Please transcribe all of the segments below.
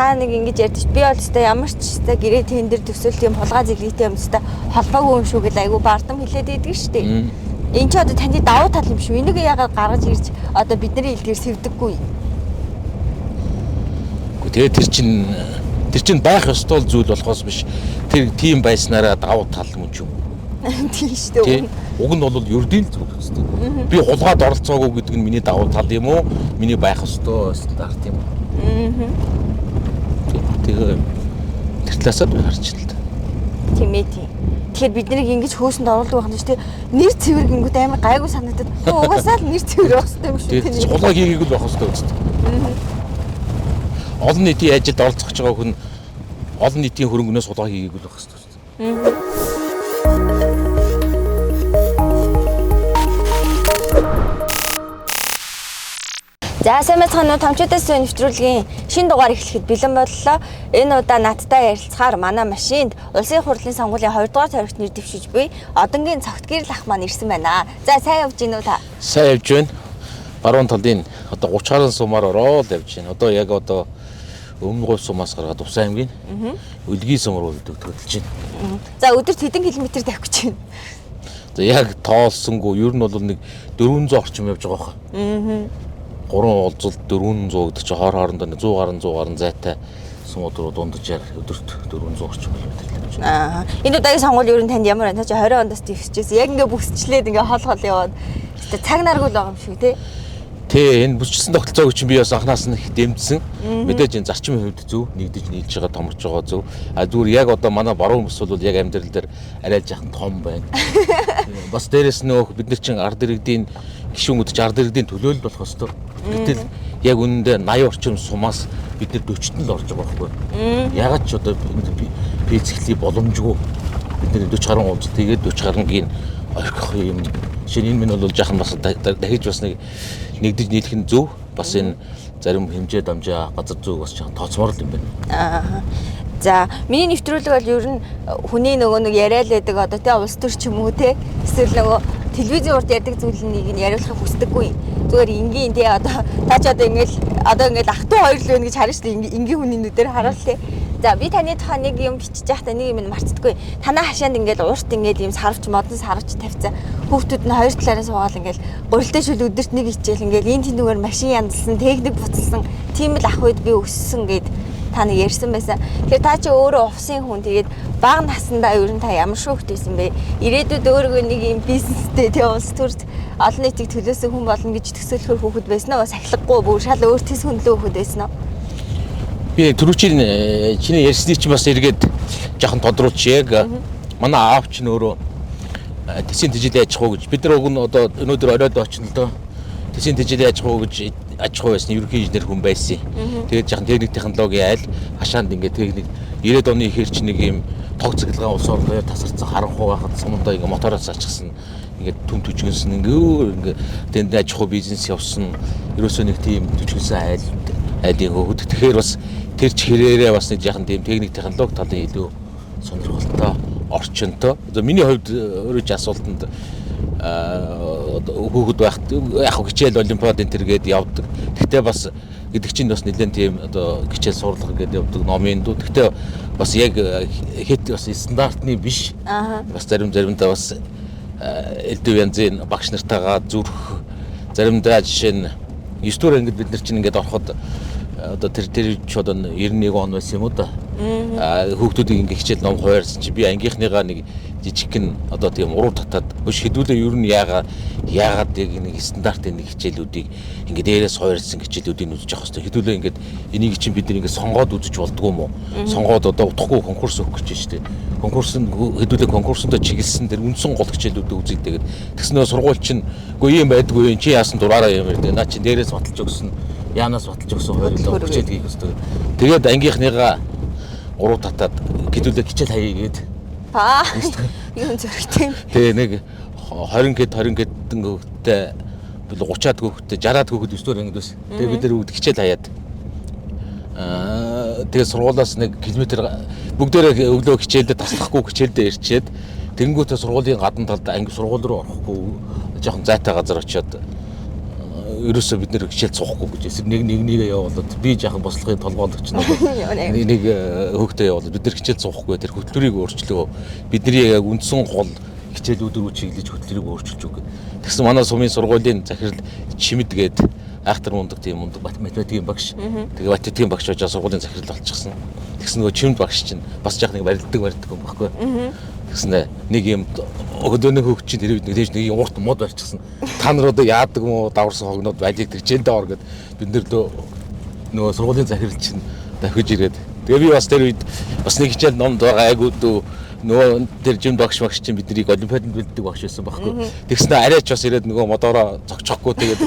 та нэг ингэж ярьдэж би бол өстой ямар ч өстой гэрээ тендер төсөөл тийм хулгай зэглэгтэй юм өстой холбоогүй юм шүү гэж айгүй бардам хэлээд идэг шүү дээ. Энд ч одоо таны давуу тал юм шүү. Энийг яагаад гаргаж ирж одоо бидний илдгээр сэвдэггүй. Тэгээ тэр чин байх ёстой зүйл болохоос биш. Тэр тийм байснараа давуу тал юм ч юм. Тийм шүү дээ. Уг нь бол ердийн л зүйл үстэй. Би хулгайд оролцоогүй гэдэг нь миний давуу тал юм уу? Миний байх ёстой стандарт юм уу? Тэгээ тэр талаасаа харж л та. Тийм ээ тийм. Тэгэхээр бид нарыг ингэж хөөсөнд оруулдаг байх нь шүү дээ. Нэр цэвэр гингүүд амар гайгүй санагдаад. Угаасаа л нэр цэвэр байх хэрэгтэй юм шүү дээ. Тэгээ хулгай хийгээгүй л байх ёстой үстэй. Олон нийтийн ажилд оролцох гэж байгаа хүн олон нийтийн хөрөнгөнөөс хулгай хийгээгүй л байх ёстой үстэй. За сайн байцгаана уу томчуудаас нэвтрүүлгийн шинэ дугаар эхлэхэд бэлэн боллоо. Энэ удаа надтай ярилцахаар манай машинд улсын хурлын сонгуулийн 2 дугаар цорогт нэр дэвшиж буй одонгийн цогт гэрэл ах маань ирсэн байна. За сайн явж гин үү та? Сайн явж байна. Баруун талын одоо 30 гаруй сумаар ороод явж байна. Одоо яг одоо өмнө гол сумаас гаргаад Увсан аймгийн Үлгий сум руу хөдөлж байна. За өдөрт хэдэн километр тавих гэж байна? За яг тоолсонгүй ер нь бол нэг 400 орчим явж байгаа хаа. 3 уулзалт 400 гэдэг чинь хоор хоорондоо 100 гаруй зайтай сумууд руу дунджаар өдөрт 400 орчим километр л явж Аа. байна. Энэ удаагийн сонгуул ер нь танд ямар байна? Та чи 20 оноос төвчжээс яг ингээ бүсчлээд ингээ хол яваад цаг наргуул байгаа юм шиг тий. Тэ энэ бүсчсэн тогтолцоог чинь би бас анханаас нь их дэмжсэн. Мэдээж энэ зарчмын хувьд зөв нэгдэж нийлж байгаа томорч байгаа зөв. А зүгээр яг одоо манай баруун бүс бол яг амьдрал дээр арай жаахан том байна. Бас дээрэс нөх бид нар чинь ард иргэдийн гишүүнүүд чинь ард иргэдийн төлөөлөл болох ёстой. Гэтэл яг үнэндээ 80 орчим сумаас бид нар 40-т л орж байгаа байхгүй. Ягаад ч одоо пэцэхлийн боломжгүй бид нар 40 гаруй уулз тэгээд 40 гаруйгийн орхих юм. Жишээ нь энэ бол жаахан бас дахиж бас нэгдэж нийлэх нь зөв. Бас энэ зарим хэмжээ дамжаа газар зүйг бас жаахан тооцмоор л юм байна. Аа. За миний нэвтрүүлэг бол ер нь хүний нөгөө нэг яриа л байдаг одоо тий улс төр ч юм уу тий эсвэл нөгөө телевизийн урд ярьдаг зүйлийг яриулахыг хүсдэггүй. Зүгээр энгийн тий одоо та ч одоо ингээл ах トゥ хоёр л байна гэж харна шүү дээ. Энгийн хүний нүдээр харуул тий. За би таны тухай нэг юм бичиж байхдаа нэг юм марцдаггүй. Танаа хашаанд ингээл урт ингээл юм сарвч модон сарвч тавьцаа. Хүүхдүүд нь хоёр талаараа суугаад ингээл гурилтай шүл өдөрт нэг хичээл ингээл энэ тэнүүгээр машин яндалсан, техник буцалсан. Тийм л ах үед би өссөн гэд та нэг ярьсан байсан. Тэгэхээр та чи өөрөө увсын хүн тэгээд бага наснда ер нь та ямар шүүхт байсан бэ? Ирээдүйд өөрөө нэг юм бизнестэй тий улс төрд олон нийтийг төлөөсөн хүн болно гэж төсөөлөхөр хүүхэд байсан уу? Сахилгагүй бүр шал өөр төс хөндлөө хүүхэд байсан уу? Би түрүүчийн чиний ярьсны чинь бас эргээд жоохон тодруулж яг манай аав чинь өөрөө тэсийн тэжээлийн аж ахуй гэж бид нар уг нь одоо өнөөдөр оройд очно л доо. Тэсийн тэжээлийн аж ахуй гэж аж ахуй байсан ерөнхий инженер хүн байсан. Тэгээд жоохон техник технологийн айл хашаанд ингээд техник 90-ад оны ихэр чинь нэг юм тог цэглэгээ улс орноор тасарсан харанхуй байхад сумдаа ингээ мотороос ачсан ингээд түн түжгэнсэн ингээ тэнд аж ахуй бизнес явсан ерөөсөө нэг тийм түжгэнсэн айлын хөвд. Тэгэхээр бас тэр ч хэрээрээ бас нэг жоохон тийм техник технологи талын илүү сонирхолтой орчинтой. За миний хувьд өөрөө ч асуултанд хүүхэд байхад яг хичээл олимпиад энэ төргээд явдаг. Гэхдээ бас гэдэг чинь бас нэлээд тийм одоо хичээл сурлах гэдэг явдаг номын дүү. Гэхдээ бас яг хэд бас стандартны биш. Бас заримдаа бас элдв янзын багш нартайгаа зүрх заримдаа жишээ нь 9 дугаар ангид бид нар чинь ингээд ороход одоо тэр ч одоо 91 он байсан юм уу да. Хүүхдүүдийг ингээ хичээл ном хуваарсан чи би ангийнхныгаа нэг жижигхэн одоо тийм уруу татаад өш хэдүүлээ ер нь яагаад яг нэг стандартын нэг хичээлүүдийг ингээ дээрээс хуваарсан хичээлүүдийг үзэж явах хэрэгтэй. Хэдүүлээ ингээд энийг чинь бид ингээ сонгоод үзэж болдгоо юм уу? Сонгоод одоо утгагүй конкурс өгөх гэж штэ. Конкурсанд хэдүүлээ конкурсондоо чиглэсэн тэр үндсэн гол хичээлүүдийг үзэгдээд тэгснээр сургууль чинь үгүй юм байдгүй чи яасан дураараа юм ярьдэ. Наа чи дээрээс баталж өгсөн яанаас баталж өгсөн хоёрлоо хичээл хийх ёстой. Тэгээд ангийнхныгаа уруу татаад хэдүүлээ хичээл хаяа гээд юм зөрөгтэй. Тэгээ нэг 20 гэд хөвгтэй 30-аад хөвгтэй 60-аад хөвгд 9 дугаар ангид байсан. Тэгээ бид нар хичээл хаяад тэгээ сургуулаас 1 км бүгдээрээ өглөө хичээлдээ таслахгүй хичээлдээ ирчээд тэнгуүтээ сургуулийн гадна талд анги сургууль руу орохгүй жоохон зайтай газар очиод ерөөсөө бид нэр хичээл суухгүй гэж эсрэг нэгээ явуулаад би жаахан бослогын толгойлогч нэг хөөхтэй явуулаад бид нэр хичээл суухгүй тэр хөтөлбөрийг өөрчлөө бидний яг үндсэн гол хичээлүүд рүү чиглэж хөтөлбөрийг өөрчилж үг. Тэгсэн манай сумын сургуулийн захирал Чимэд гээд айхтар мундаг тийм мундаг математикийн багш. Тэгээ математикийн багш байж сургуулийн захирал болчихсон. Тэгсэн нөгөө Чимэд багш чинь бас жаахан нэг барилдаг юм баггүй. Тэгснэ нэг юм өдөөний хөвч чинь тэр бид нэг юм урт мод барьчихсан. Та нар одоо яадаг юм уу даварсан хогноод байлиг тэр хичээлдээ ор гэд бид нэр нөгөө сургуулийн захирал чинь давхиж ирээд тэгээ би бас тэр үед бас нэг хичээл номд байгаа айгууд нөгөө тэр жим багш чинь биднийг олимпиадад бэлддэг багш байсан байхгүй. Тэгснэ арайч бас ирээд нөгөө модороо цогцохгүй тэгээд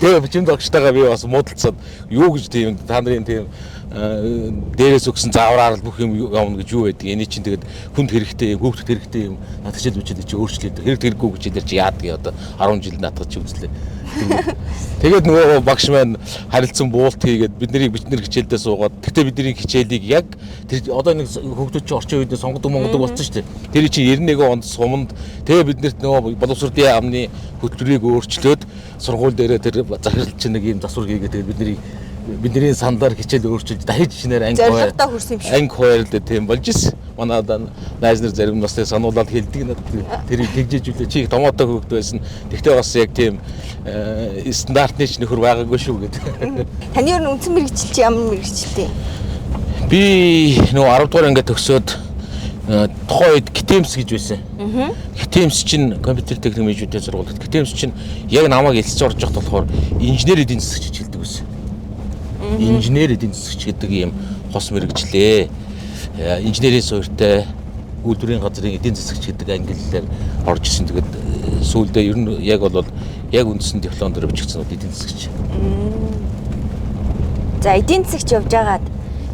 тэгээ жим багштайгаа би бас муудалцаад юу гэж тийм та нарын тийм дээрээс өгсөн заавраар л бүх юм явна гэж юу байдаг. Эний чинь тэгээд хүнд хэрэгтэй, хүүхдэд хэрэгтэй юм. Хичээл үчил чи өөрчлөлт хэрэг хэрэггүй гэж хэлэр чи яадаг одоо 10 жил наадах чи үзлээ. Тэгээд нөгөө багш маань харилцсан буулт хийгээд бидний бичнэр хичээлдээ суугаад тэгтээ бидний хичээлийг яг тэр одоо нэг хүүхдүүд чи орчин үед сонгодог болсон шүү дээ. Тэр чинь 91 онд суманд тэгээ биднэрт нөгөө боловсролын яамны хөтөлбөрийг өөрчлөөд сургууль дээрээ тэр захирал чинь нэг юм засвар хийгээд тэгээд бидний сандаар хичээл өөрчилж дахиж шинээр анги хойрлоо тийм болж ирсэн. Манай найз нар зарим настай сануулаад хэлдэг надад тэр тэгжээжүүлээ чи томоотой хөөгд байсан. Тэгтээ бас яг тийм стандартны ч нөхөр байгаагүй шүү гэдэг. Таны ер нь үндсэн мэргэжил чи ямар мэргэжилтэй? Би нөгөө 10 дугаар ангид төгсөөд тухайн үед КТЭМС гэж байсан. КТЭМС чинь компьютер техник менежментийн сургууль. КТЭМС чинь яг намайг элсэж орж явах болохоор инженер эдийн засагч гэж хэлдэг байсан. Инженер эдийн засагч гэдэг ийм хос мэргэжлээ. Инженерийн суурьтай үйлдвэрийн газрын эдийн засагч гэдэг ангиллаар орж исэн. Тэгээд сүүлдээ ер нь яг бол яг үндсэн диплом дээр бичигдсэн эдийн засагч. За эдийн засагч явж байгаад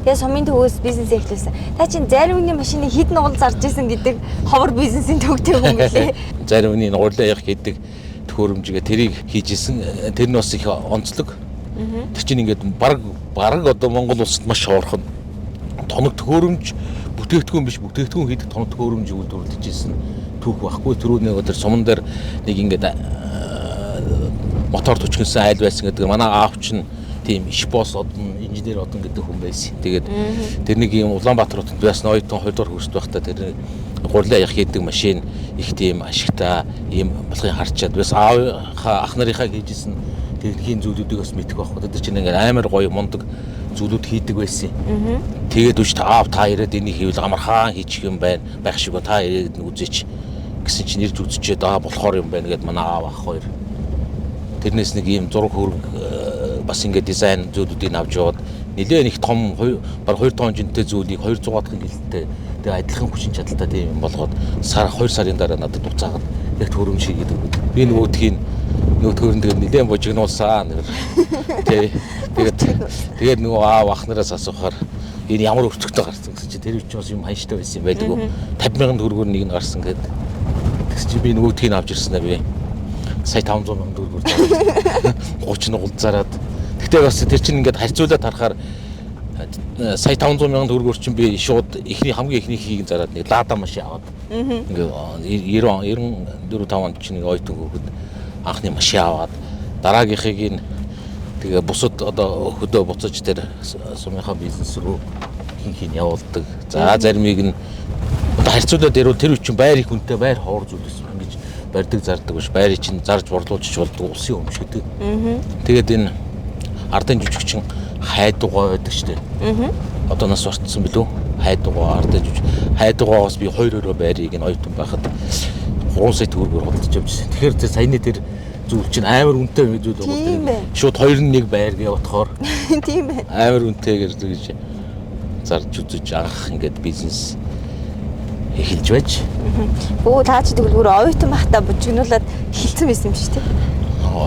тэгээ сумын төвөөс бизнес эхлүүлсэн. Та чинь заримны машины хэд нугал зарж исэн гэдэг ховор бизнесийн төвтэй хүн гэлээ. Заримны нугарлаа явах гэдэг төхөөрөмжгээ тэрийг хийжсэн. Тэр нь бас их онцлог. Тэр чинь ингээд баг одоо Монгол улсад маш хоорхон тоног төхөөрөмж бүтээгдэхүүн биш бүтээгдэхүүн хийдэг тоног төхөөрөмж үйлдвэрлэж ирсэн түүх байхгүй. Түрүүний өдөр суман дээр нэг ингээд мотор төчгөнсөн айл байсан гэдэг. Манай аав чинь тийм иш босс одон инженер одон гэдэг хүн байсан. Тэгээд тэр нэг юм Улаанбаатар хотод байсан оюутан 2 дугаар курст байхдаа тэр гурлаа явах хийдэг машин их тийм ашигтай ийм болохыг харчаад бас ах нарынхаа хийжсэн техникийн зүйлүүдийг бас мэдэх байхгүй. Тэр чинь ингээд амар гоё мундаг зүйлүүд хийдэг байсан. Тэгээд үуч та ирээд энийг хийвэл амархан хийчих юм байх шиг та ирээд үзээч гэсэн чинь ирж үзчихэд болохоор юм байна гэд манай аав ах хоёр. Тэрнээс нэг ийм зураг хөрөг бас ингээд дизайн зүйлүүдийг авч яваад нэлээд их том баг 2 тонн жинтэй зүйлийг 200-аад гэлтэй тэгээ адилхан хүчин чадалтай тийм юм болгоод 2 сарын дараа надад уцаагаад яг төхөөрөмж хийгээд өгöd. Би нөгөөдхийн төхөөрөмж нэлээд божигнуулсан. Тэгээд нөгөө аав ах нараас асуухаар энэ ямар өртөгтэй гарсан гэсэн чи тэр үчи бас юм ханштай байсан юм байлгүй. 50,000 төгрөгөөр нэг нь гарсан гэдэг. Тэгс чи би нөгөөдхийн авч ирсэн аа би. Сая 500,000 төгрөгөөр 30 нугал зараад. Гэтэ бас тэр чинь ингээд харьцуулаад харахаар сая 500,000 төгрөгөөр чинь би шууд хамгийн ихний хийг зараад нэг лада машин аваад. Ингээд 94-5 онд чинь нэг ойтон хөхөд анхны машин аваад дараагийнхыг тэгээ бусад одоо хөдөө буцаж тэр сумынхаа бизнес рүү хин явуулдаг. За заримыг нь одоо харьцуулаад тэр үчин байр их үнэтэй байр хоор зүйлс ингэж барьдаг зардаг биш. Байрыг чинь зарж борлуулж болдог улсын өмч гэдэг. Тэгээд энэ ардын жүжигчин хайдугаа байдаг шүү дээ. Одоо нас орцсон билүү? Хайдугаа ардын жүжиг. Хайдугаагаас би 2 байрыг нь оюутан байхад 3 сая төгрөгөөр худалдаж авчихсан. Тэгэхээр саяны тэр зүйл чинь амар үнэтэй зүйл байгаа. Шууд 2-1 байр гэж бодохоор тийм ээ. Амар үнэтэйгээр гэж зарж үзэж анх ингээд бизнес эхэлж байж. Та ч тэгвэл оюутан байхдаа бужигнуулаад хилцэн байсан юм шүү дээ.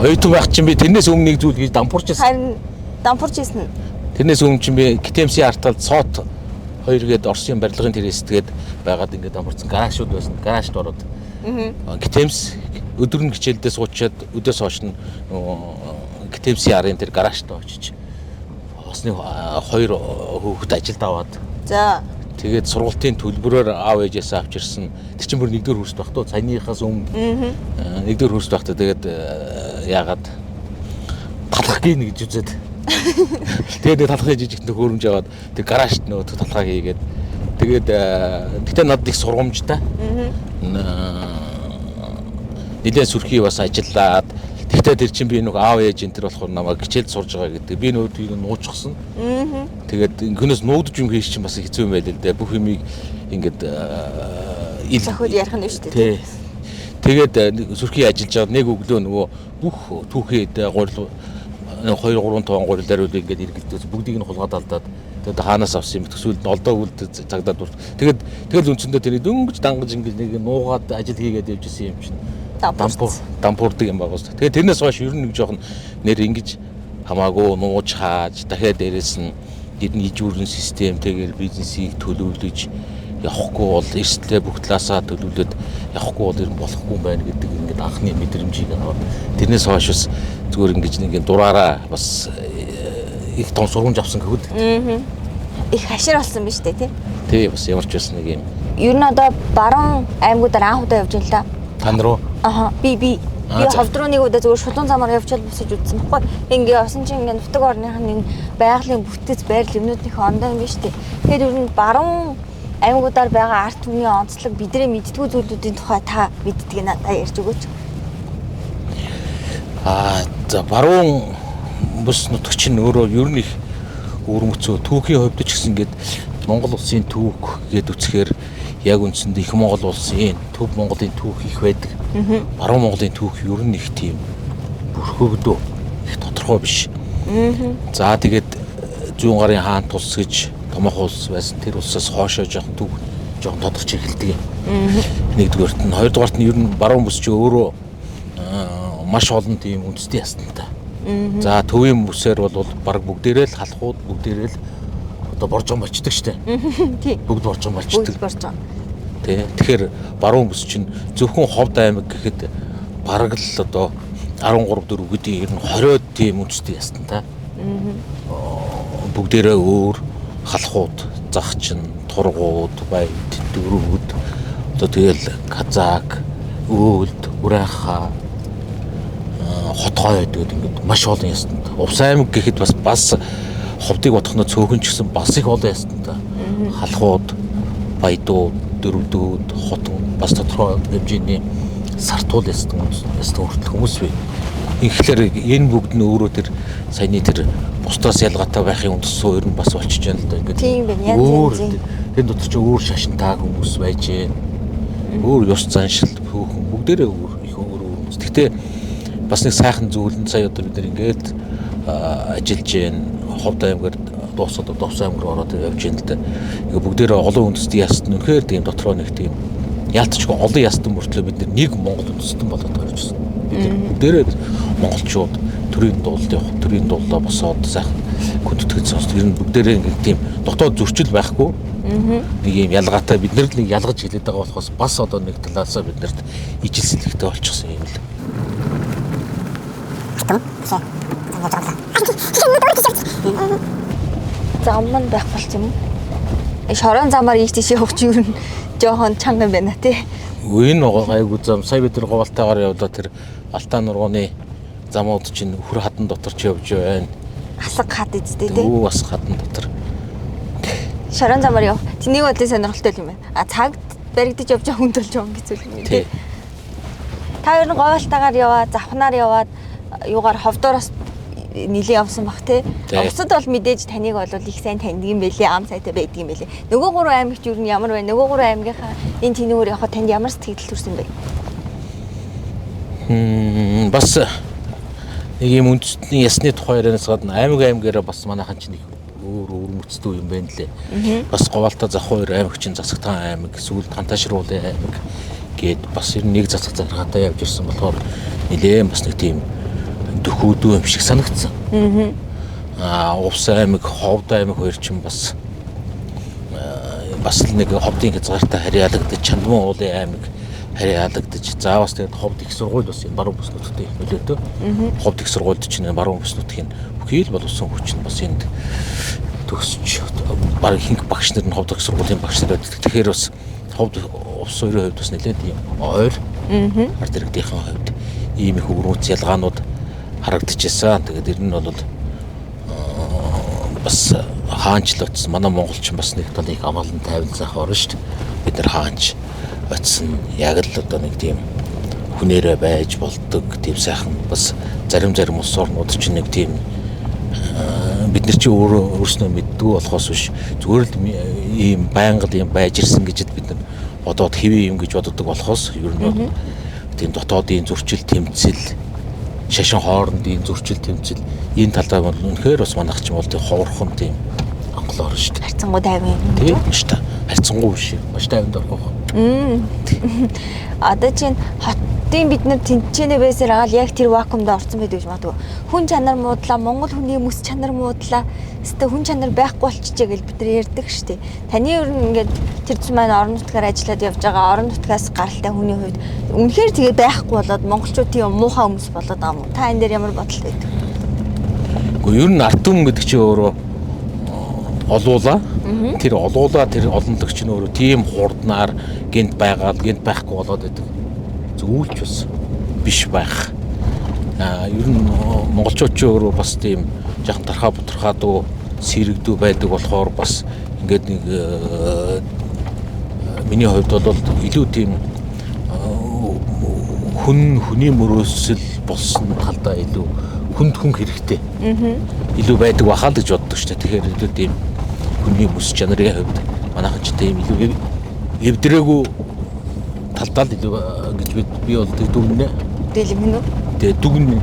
Оюутан байх чинь би тэрнээс өмнө нэг зүйл хийж дампуурч байсан. Харин дампуурч байсан. Тэрнээс өмнө чинь би КТЭМС-ийн арталд сот 2 гээд Оросын барилгын тэрээсгээд байгаад ингээд дампуурсан гаражууд байсан. Гаражд ороод. КТЭМС өдөр нь хичээлдээ суучаад өдөөс хойш нь КТЭМС-ийн арын тэр гаражд очиж осны 2 хүүхэд ажилд аваад. За тэгээд сургалтын төлбөрөөр аав ээжээс авч ирсэн. Тэр чинь бүр 1-р курст байх туу. Саяныхаас өмнө 1-р курст байхдаа тэгээд яагаад талхах гин гэж үзээд. Тэгээд нэг талхын жижигт хөрөмж яваад тэг гаражт нөгөө талхаа хийгээд тэгээд тэгтээ надад их сургамжтай. Нилээн сүрхий бас ажиллаад тэгтээ тэр чинь би нөгөө аав ээж энэ төр болохоор намайг хичээл сурж байгаа гэдэг. Би нөгөөдгийг нуучсан. Тэгээд инхнээс нуугдж юм хийж чинь бас хэцүү юм байл л дээ. Бүх юмыг ингээд Захад ярих нь шүү дээ. Тэгээд сүрхий ажиллаж байгаа нэг өглөө нөгөө бүх түүхийд 2 3 тоон гурилаар үл ингээд эргэлдээс бүгдийг нь хулгаад алдаад тэгээд хаанаас авсан юм төсөөлд олдоо үлд цагдаад дур. Тэгэл үндсэндээ тэрийг дөнгөж дангаж ингээд нэг нуугаад ажил хийгээд явж исэн юм чинь. Дампуурдаг юм байгаас. Тэгээд тэрнээс хойш ер нь нэг жоохон нэр ингэж хамаагүй нууж хааж дахиад дээрээс нь эдний ижүүрэн систем тэгээд бизнесийг төлөвлөж явахгүй бол эрсдлээ бүх талаасаа төлөвлөд явахгүй бол ер нь болохгүй юм байна гэдэг ингээд анхны мэдрэмжийг аваад тэрнээс хойш бас зүгээр ингэж нэг дураараа бас их том сургамж авсан гэхэд их хашир болсон биз дээ тий бас ямар ч байсан нэг юм ер нь одоо баруун аймагуудаар анх удаа явж байна л тань руу би ховд руу нэг удаа зүгээр шулуун замаар явчаад босож үзсэн баггүй ингээ явсан чинь ингээ нутаг орных нь байгалийн бүтэц байр лимнүүдийн ондоо ингээ штэ тэгээд ер нь баруун аймагуудаар байгаа арт түмний онцлог бидний мэддгүү зүйлүүдийн тухай та мэддэг надад ярьж өгөөч. За баруун бус нутагч нь өөрөө ер нь их өвөрмөцөө түүхийн хувьд ч гэсэн ингээд Монгол улсын түүх гээд үцхээр яг үндсэндээ их Монгол улсын төв Монголын түүх их байдаг. Баруун Монголын түүх ер нь их тийм бүрхөгдөө их тодорхой биш. За тэгээд зүүн гарын хаан тус гэж томоохон улс байсан тэр улсаас хоошоо жоохон тодорч эхэлдэг юм. Нэгдүгээрт нь хоёрдугаарт нь ер нь баруун бүс чи өөрөө маш олон тийм үндэсний ястантай. За төвийн бүсээр бол баг бүгдээрээ л халахууд бүгдээрээ л одоо боржон болчдөг штэ. Тий. Бүгд боржон болчдөг. Бүгд боржон. Тий. Тэгэхээр баруун бүс чинь зөвхөн ховд аймаг гэхэд бараг л одоо 13 4 гэдэг ер нь 20 тийм үндэсний ястантай. Бүгдээрээ өөр халахууд, загчин, тургууд, баяд, дөрүүд одоо тэгэл казак, өөлд, урайха, хотгой гэдэг ингээд маш олон ястанд. Увс аймаг гэхэд бас ховдыг бодохноо цөөхөн ч гэсэн бас их олон ястанд. Халахууд, баядууд, дөрвдүүд, хотон бас тодорхой хэмжээний сартуул ястан хүртэл хүмүүс бий. Инхээр энэ бүгд нь өөрөө тэр саяны тэр бусдаас ялгаатай байхын үндэс суурь нь бас болчихж байна л да. Ингээд тийм байна. Янз тэр дотор ч өөр шашинтай хүмүүс байж гэн. Өөр ёс заншил хөөхөн бүгдээрээ өөр их өөр хүмүүс. Гэхдээ бас нэг сайхан зүйл нь сая одоо бид нар ингээд ажиллаж гэн. Ховд аймгаар дуусаад Довс аймаг руу ороод явж гэн л да. Ингээ бүгдээрээ олон үндэсний ястан үнэхээр тийм дотроо нэг тийм яалтчгүй олон ястан мөртлөө бид нэг Монгол үндэстэн болоод гарч ирсэн. Бид бүгдээрээ монголчууд төрийн дуулалт явах, төрийн дуулаа босоод сайхан хүндэтгэж сонсдог. Ер нь бүгдээрээ ингээ тийм дотоод зөрчил байхгүй. Нэг юм ялгаатай бид нар л нэг ялгаж хэлээд байгаа болохоос бас одоо нэг талаасаа биднэрт ижил сэлгэхтэй болчихсон юм л. Зам байх болч юм. Шорон замаар ийш тийш явах чинь ер нь жоохон чанга юм байна тий. Энэ гайгүй зам сая бид нар говалтайгаар явдаа тэр Алтан нургууны замууд чинь хөр хадан дотор ч явж байна. Асаг хад эзтэй тий. Өө бас хадан дотор. Шорон замаар яв. Тэнийг бодлын сонирхолтой юм байна. Цагт баригдаж явж байгаа хүнд болж байгаа юм гэсэн үг юм тий. Та ер нь говалтайгаар яваад, завхнаар яваад юугаар ховдороос нилийн явсан бах тий. Усад бол мэдээж таныг бол их сайн таньдаг юм байлээ, ам сайтай байдаг юм байлээ. Нөгөө гурван аймагч юу нь ямар байна? Нөгөө гурван аймгийнхаа энэ тэнүүр явахад танд ямар сэтгэл төрсөн бэ? Бас нэг юм үндэстний ясны тухай ярианаас гадна аймагаараа бас манайхан чинь өөр өвөрмөцтэй юм байна лээ. Бас говьалтай завхан хоёр аймаг чинь засагтан аймаг, сүүлд хантаашруулын аймаг гээд бас ер нь нэг засаг заргаатай явж ирсэн болохоор нэлээд бас нэг тийм дөхөөдөө юм шиг санагдсан. Увс аймаг, ховд аймаг хоёр чинь бас л нэг ховдын хязгаартай харьяалагдаж, Чандман уулын аймаг харьяалагдаж, заавас тэгээд ховд их сургууль бас энэ баруун бүс нутгийн нөлөөтэй. Ховд их сургуульд чинь баруун бүс нутгийн бүхий л боловсон хүч нь бас энд төгсч баг ихэнх багш нар нь ховд их сургуулийн багш нар байдаг. Тэгэхээр бас ховд увс хоёрын хувьд бас нэлээд юм ойр ард иргэдийнхэн хувьд ийм их өвөрмөц ялгаанууд харагдчихсан. Тэгээд ер нь бол бас хаанч л очсон. Манай монголчин бас нэг тал их амгалан тайван сайхан орно шүү дээ. Бид нар хаанч очсон яг л одоо нэг тийм хүнээрээ байж болдог тийм сайхан бас зарим ус орнууд чинь нэг тийм бид нар чи өөрснөө мэддгүй болохоос биш зүгээр л ийм байнга ийм байж ирсэн гэж бид нар бодоод хэвээ юм гэж боддог болохоос ер нь бол тийм дотоодын зөрчил тэмцэл шашин хоорондын зөрчил тэмцэл энэ талаа бол үнэхээр бас манайх ч юм бол тийм ховорхон тийм анхлоор шүү дээ. Харьцангуй тайван юм. Тийм шүү дээ. Харьцангуй биш юм. Маш тайванд орох. Одоо чинь хотын бид нар тэнцэнэ байсаар агаал яг тэр вакуумд орсон байдаг гэж магадгүй. Хүн чанар муудлаа, Монгол хүний мэс чанар муудлаа. Эсвэл хүн чанар байхгүй болчихжээ гэж бид нар ярьдаг шүү дээ. Таны ер нь ингээд тэр чинь маань орон нутгаар ажиллаад явж байгаа орон нутгаас гаралтай хүний хувьд үнэхээр тэгээ байхгүй болоод монголчууд тийм муухай хүмүүс болоод байгаа юм. Та энэ дээр ямар бодол байдаг? Гэхдээ ер нь ард түмэн гэдэг чинь өөрөө олуула. Тэр олуула тэр олонлогч нь өөрөө тийм хурднаар гинт байгаад гинт байхгүй болоод байдаг. Зөвлөж бас биш байх. Ер нь монголчууд ч өөрөө бас тийм жаахан тархаа бутархаа дуу сэрэгдүү байдаг болохоор бас ингээд нэг миний хувьд бол илүү тийм хүний мөрөөсөл болсон талдаа илүү хүнд хүн хэрэгтэй. Илүү байдаг бахаа л гэж боддог шүү дээ. Тэгэхээр илүү тийм хүний мэс чанарын хувьд манайхан ч тийм илүү эвдрээгүй талдаа л илүү гэж би бол дүгнэ. Дэлгэн үү? Тэгээ дүгнэ.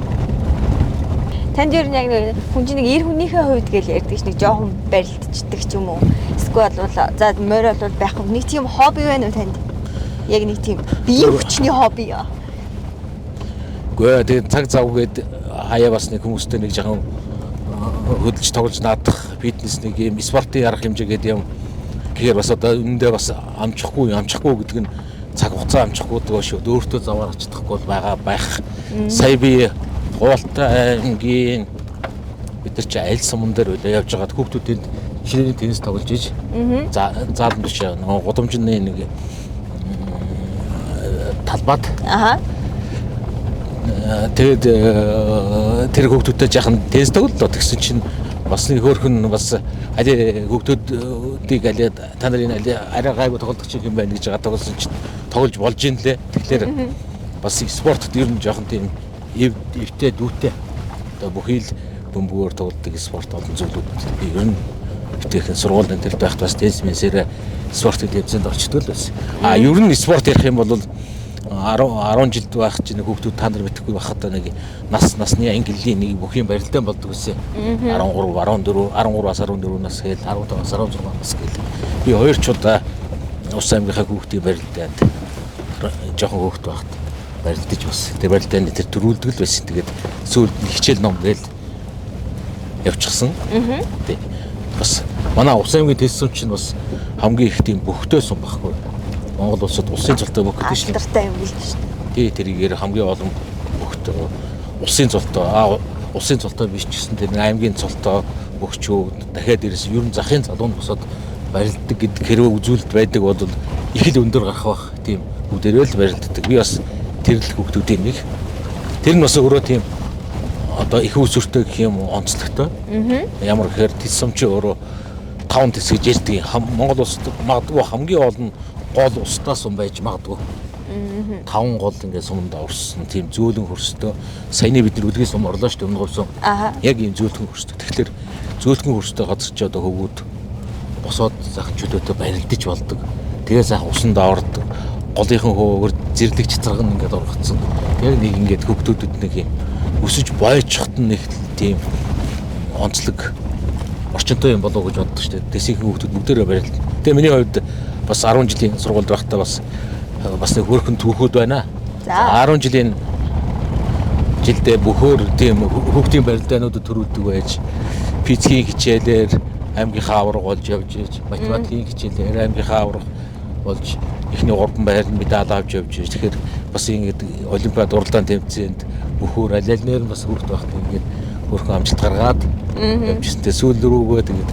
Танд ер нь яг нэг хүн чинь нэг эр хүнийхээ хувьд гэж ярьдаг ч нэг жоохон барилдчихдаг ч юм уу. Эсвэл бол за морь бол байхгүй. Нэг тийм хобби байна уу танд? Яг нэг тийм биеийн хүчний хобби яа. Гэхдээ тэгээ цаг завгээд хаяа бас нэг хүмүүстэй нэг жоохон хөдөлж тоглож наадах фитнес нэг юм спортын арга хэмжээ гэдэг юм. Тэгэхээр бас одоо үүндээ бас амжихгүй гэдэг нь цаг хугацаа амжихгүй дөө шүү. Өөртөө заваар очихдаггүй бол байх. Сая би Гуултай аймгийн бид нар чи айл суман дээр үлээ явж байгаад хүүхдүүдэд ширээний теннис тоглож иж. Заалан биш нөгөө гудамжны нэг талбайд. Тэгээд тэр хүүхдүүдэд жаахан теннис тоглолоо тэгсэн чинь бас нэг хөөрхөн бас аль хүүхдүүдийг аль та нарын арай гайгүй тоглох чинь юм байна гэж байгаа тоглосон чинь тоглож болж юм лээ. Тэгэхээр бас спортод ер нь жаахан тийм эвтэй дүүтэй одоо бүхий л бөмбөгөөр тоглодог спорт олон зүйлүүд би ер нь битээхэн сургуулийн дээр байхад бас теннисээр спортын дэвзэнд очдог л байсан. Ер нь спорт ярих юм бол 10 жилд байх чинь хүүхдүүд та нар мэдэхгүй байхад нэг насны ангиллын нэг бүхийн барилдаан болдог гэсэн. 13-14 нас гээл 15-аас 16 нас гээл. Би хоёр ч удаа ус аймгийнхаа хүүхдийн барилдаанд жоохон хүүхд байхад барилдаж бас тэр барилдааны тэр төрүүлдэг л байсан. Тэгээд сүүлд хичээл ном гээл явчихсан. Тэг. Бас манай ус аймгийн тестсум чинь бас хамгийн их тийм бөхтөө сум байхгүй. Монгол улсад улсын цолтой бөх гэдэг чинь. Алдартай юм биш шүү Тий, дээ. тэрийгээр хамгийн олон бөхтөө улсын цолтой. Улсын цолтой биш ч гэсэн тэр аймгийн цолтой бөхчүүд дахиад ирсэн ер нь захын залуунд босоод барилддаг гэдэг хэрэг үзүүлэлт байдаг бол их л өндөр гарах бах. Тийм бүгдээрээ л барилддаг. Би бас тэр л хүүхдүүдийн нэг. Тэр нь бас өөрөө тийм одоо их усүртэй гэх юм онцлогтой. Ямар гэхээр тисэм чи өөрөө 5 тис гэж ярьдаг. Монгол улсад магадгүй хамгийн олон гол устдаа сум байж магадгүй. 5 гол ингээд сумд орсон тийм зөөлөн хөрстөө. Саяны бид нар үлгээс сум орлоо шүү дээ өмнө говсон. Яг ийм зөөлхөн хөрстөө. Тэгэхээр зөөлхөн хөрстөө газар чи одоо хөвгүүд босоод захын чөлөөтэй барилдаж болдог. Тэгээ сайхан усанд ордог. Голынхан хөөгөр зэрлэг чицарган ингээд ургацсан. Яг нэг ингээд хөвгтүүдэд нэг юм өсөж бойчхот нэг тийм онцлог орчинтой юм болов уу гэж боддог шүү дээ. Дэсийн хөвгтүүд бүгдээрээ барилд. Тэгээ миний хувьд бас 10 жилийн сургуульд байхдаа бас нэг хөрхөн түүхүүд байна. 10 жилдээ бөхөр тийм хөвгтийн барилдаануудад төрүүлдэг байж физикийн хичээлээр аймгийнхаа авраг болж явж ийж, математикийн хичээлээр аймгийнхаа авраг болж ихний 3 байрны медаль авч явж ийж. Тэгэхээр бас ингэж олимпиад уралдаан тэмцээнд бөхөр аль-алинээр нь бас хөрхт байхдаа ингэж хөрхөн амжилт гаргаад явжсэнтэй сүүл рүүгээ тэгээд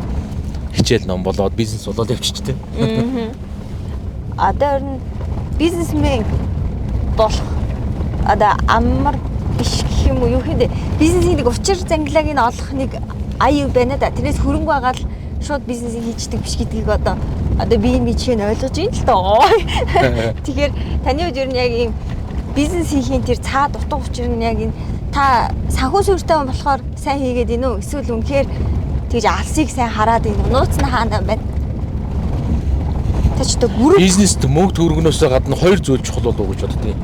хичээл ном болоод бизнес болоод явчихжээ. Одоо бизнесмен болох одоо амар биш гэх юм уу юу хэмдэ бизнесийн нэг учир зангилааг нь олох нэг аюу байна да. Тэрнээс хөрөнгө байгаа л шууд бизнесийг хийждэг биш гэдгийг одоо би энэ жишээ нь ойлгож байна л доо. Тэгэхээр таны хувьд ер нь яг ийм бизнес хийхийн тэр цаад утга учир нь яг энэ та санхүү суурьтай болохоор сайн хийгээд ийн үү? Эсвэл үнэхээр тэгж алсыг сайн хараад ийн үү? Нууц нь хаана байна? Тэч одоо гүрэн бизнест мөнгө төгрөгнөөсөө гадна хоёр зүйл чухал болов уу гэж боддیں۔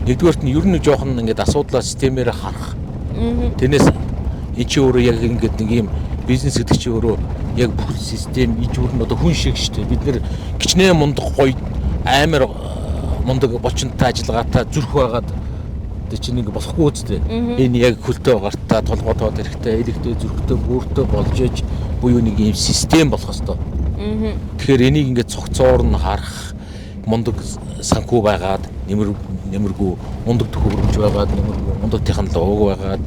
Нэгдүгээрт нь ер нь жоохон ингээд асуудлаа системээр харах. Тэрнээс энэ чи өөрөө яг ингээд нэг юм бизнес гэдэг чи өөрөө яг бүх систем ижүүр нь одоо хүн шиг шүү дээ. Бид нэр гिचнээ мундаг гоё амар мундаг болчонтой ажиллагаатай зүрх байгаад тэр чинь ингэ болохгүй үстэй. Энэ яг хөлтөө гартаа толгоотоод хэрэгтэй, элэгтэй зүрхтэй бүртөө болж иж буюу нэг юм систем болох хэвээр. Тэгэхээр энийг ингээд цогцоор нь харах, мундаг санхүү байгаад, нэмэргүй мундаг төхөөрөмж байгаад, нэмэргүй мундаг технологи байгаад,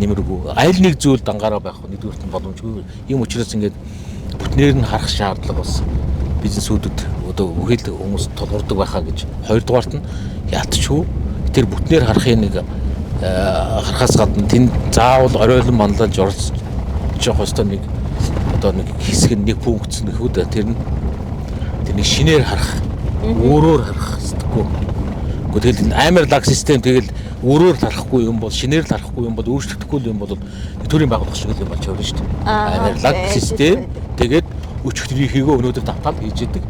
нэмэргүй аль нэг зүйл дангаараа байх нэгдүгээрт нь боломжгүй. Ийм учраас ингээд бүтнээр нь харах шаардлага бас бизнесүүдэд одоо үхэл хүмүүс тулгуурдаг байхаа гэж. Хоёрдугаарт нь яалтчгүй тэр бүтнээр харахын нэг харахаас гадна тэнд заавал оройлон манлайлж орж жоох өстө нэг одоо нэг хэсэг нэг функц нөхөд тэр нэг шинээр харах, өөрөөр харах хэрэггүй. Гэхдээ тэгэл амар лаг систем тэгэл өөрөөр харахгүй юм бол шинээр харахгүй юм бол өөрчлөгдөхгүй юм бол төрийн байгууллага шиг юм болж байна шүү дээ. Амар лаг систем тэгээд өчигдрийнхийгөө өнөөдөр давтаал хийж идэг.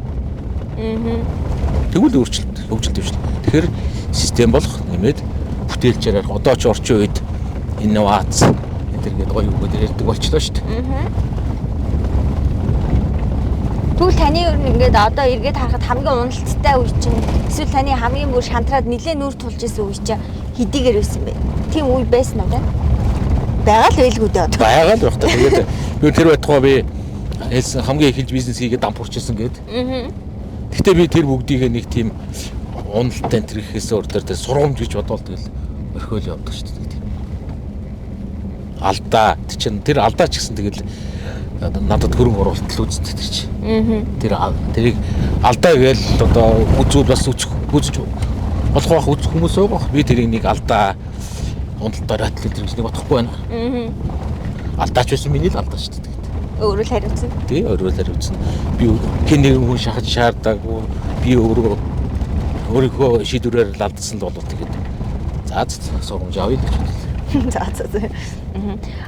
Тэгвэл өөрчлөлт хөгжилт. Тэгэхээр систем болох нэмээд бүтээлчээр одоо ч орчин үед инновац энтергээд гоё өгөөд ярьдаг болчихлоо шүү дээ. Тэгвэл таны ер нь ингээд одоо эргээд харахад хамгийн уналттай үе чинь эсвэл таны хамгийн бүр шантраад нэлээд нүүр тулж исэн үе чинь хэдийгээр байсан бэ? Тийм үе байсан уу те? Байгаа л байлгүй дээ одоо. Байгаа л байх та. Тэгээд би тэр байтугай би хэлсэн хамгийн эхэлж бизнес хийгээд дампуурчсэн гээд. Гэхдээ би тэр бүгдийг нэг тийм уналттай тэр ихээс өөр тэр сургамж гэж бодвол тэгэл орхиол явдаг шүү дээ. Алдаа тэр алдаа ч гэсэн тэгэл надад хөрөнгө оруулалт л үздэг тэр чи. Тэрийг алдаа гээл одоо үзүүл бас үзэх болох байх үзэх хүмүүс байгаа. Би тэрийг нэг алдаа уналтаар атлет гэж нэг бодохгүй байна. Алдаач байсан миний л алдаа шүү дээ. Өөрөө л хариуцсан. Тий, өөрөө л хариуцсан. Би хэн нэгэн хүн шахаж шаардаагүй. Би өөрийнхөө шийдвэрээр л алдсан л болов тэгээд. За сургамж авъя гэж бодлоо. За.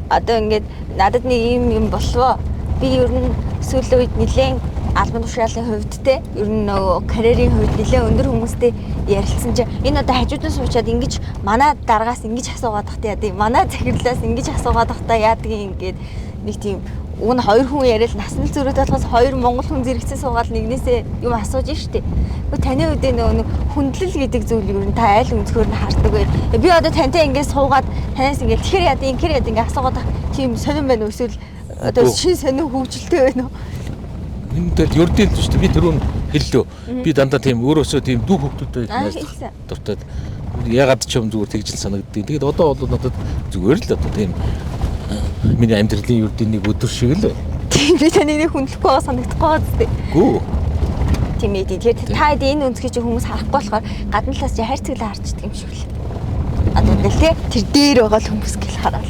Одоо ингээд надад нэг юм болов. Би ер нь сүүлийн үед нэлээд албан тушаалын хувьд те ер нь нөгөө карьерийн хувьд нэлээд өндөр хүмүүстэй ярилцсан чинь энэ одоо хажуудаас суучаад ингэж манай дараагаас ингэж асуугаад тахтай яа. Манай захирлаас ингэж асуугаад тахтай яадгийн ингээд нэг тийм уг нь хоёр хүн яриад насны зөрөөд болохоос хоёр монгол хүн зэрэгцээ суугаад нэгнээсээ юм асууж штэ. Гэхдээ таны үед нөгөө хүндлэл гэдэг зүйлийг ер нь та аль өнцгөр нь хардаг вэ? Би одоо тантай ингээд суугаад танаас ингээд тэгэхээр яа ингээд ингээд асуугаад тийм сонирн байна уу эсвэл одоо шин сонир хөгжилтэй байна уу? Энэ дээр ердийн л шүү дээ. Би түрүүн хэллээ. Би дандаа тийм өөрөөсөө тийм дүү хөвгтүүдтэй дуртай. Ягаад ч юм зүгээр тэгжил санагддаг. Тэгээд одоо бол надад зүгээр л одоо тийм миний амьдралын ердийн нэг өдөр шиг л байна. Тийм би таныг нэг хүндлэхгүй байгаа санагдахгүй байгаа зү. Гүү. Тийм ээ. Тэгэхээр та энэ өнцгийг чи хүмүүс харахгүй болохоор гадна талаас чи хайрцаглаа харчдаг юм шиг л. Одоо ингээл тэр дээр байгаа л хүмүүс гэл хараад.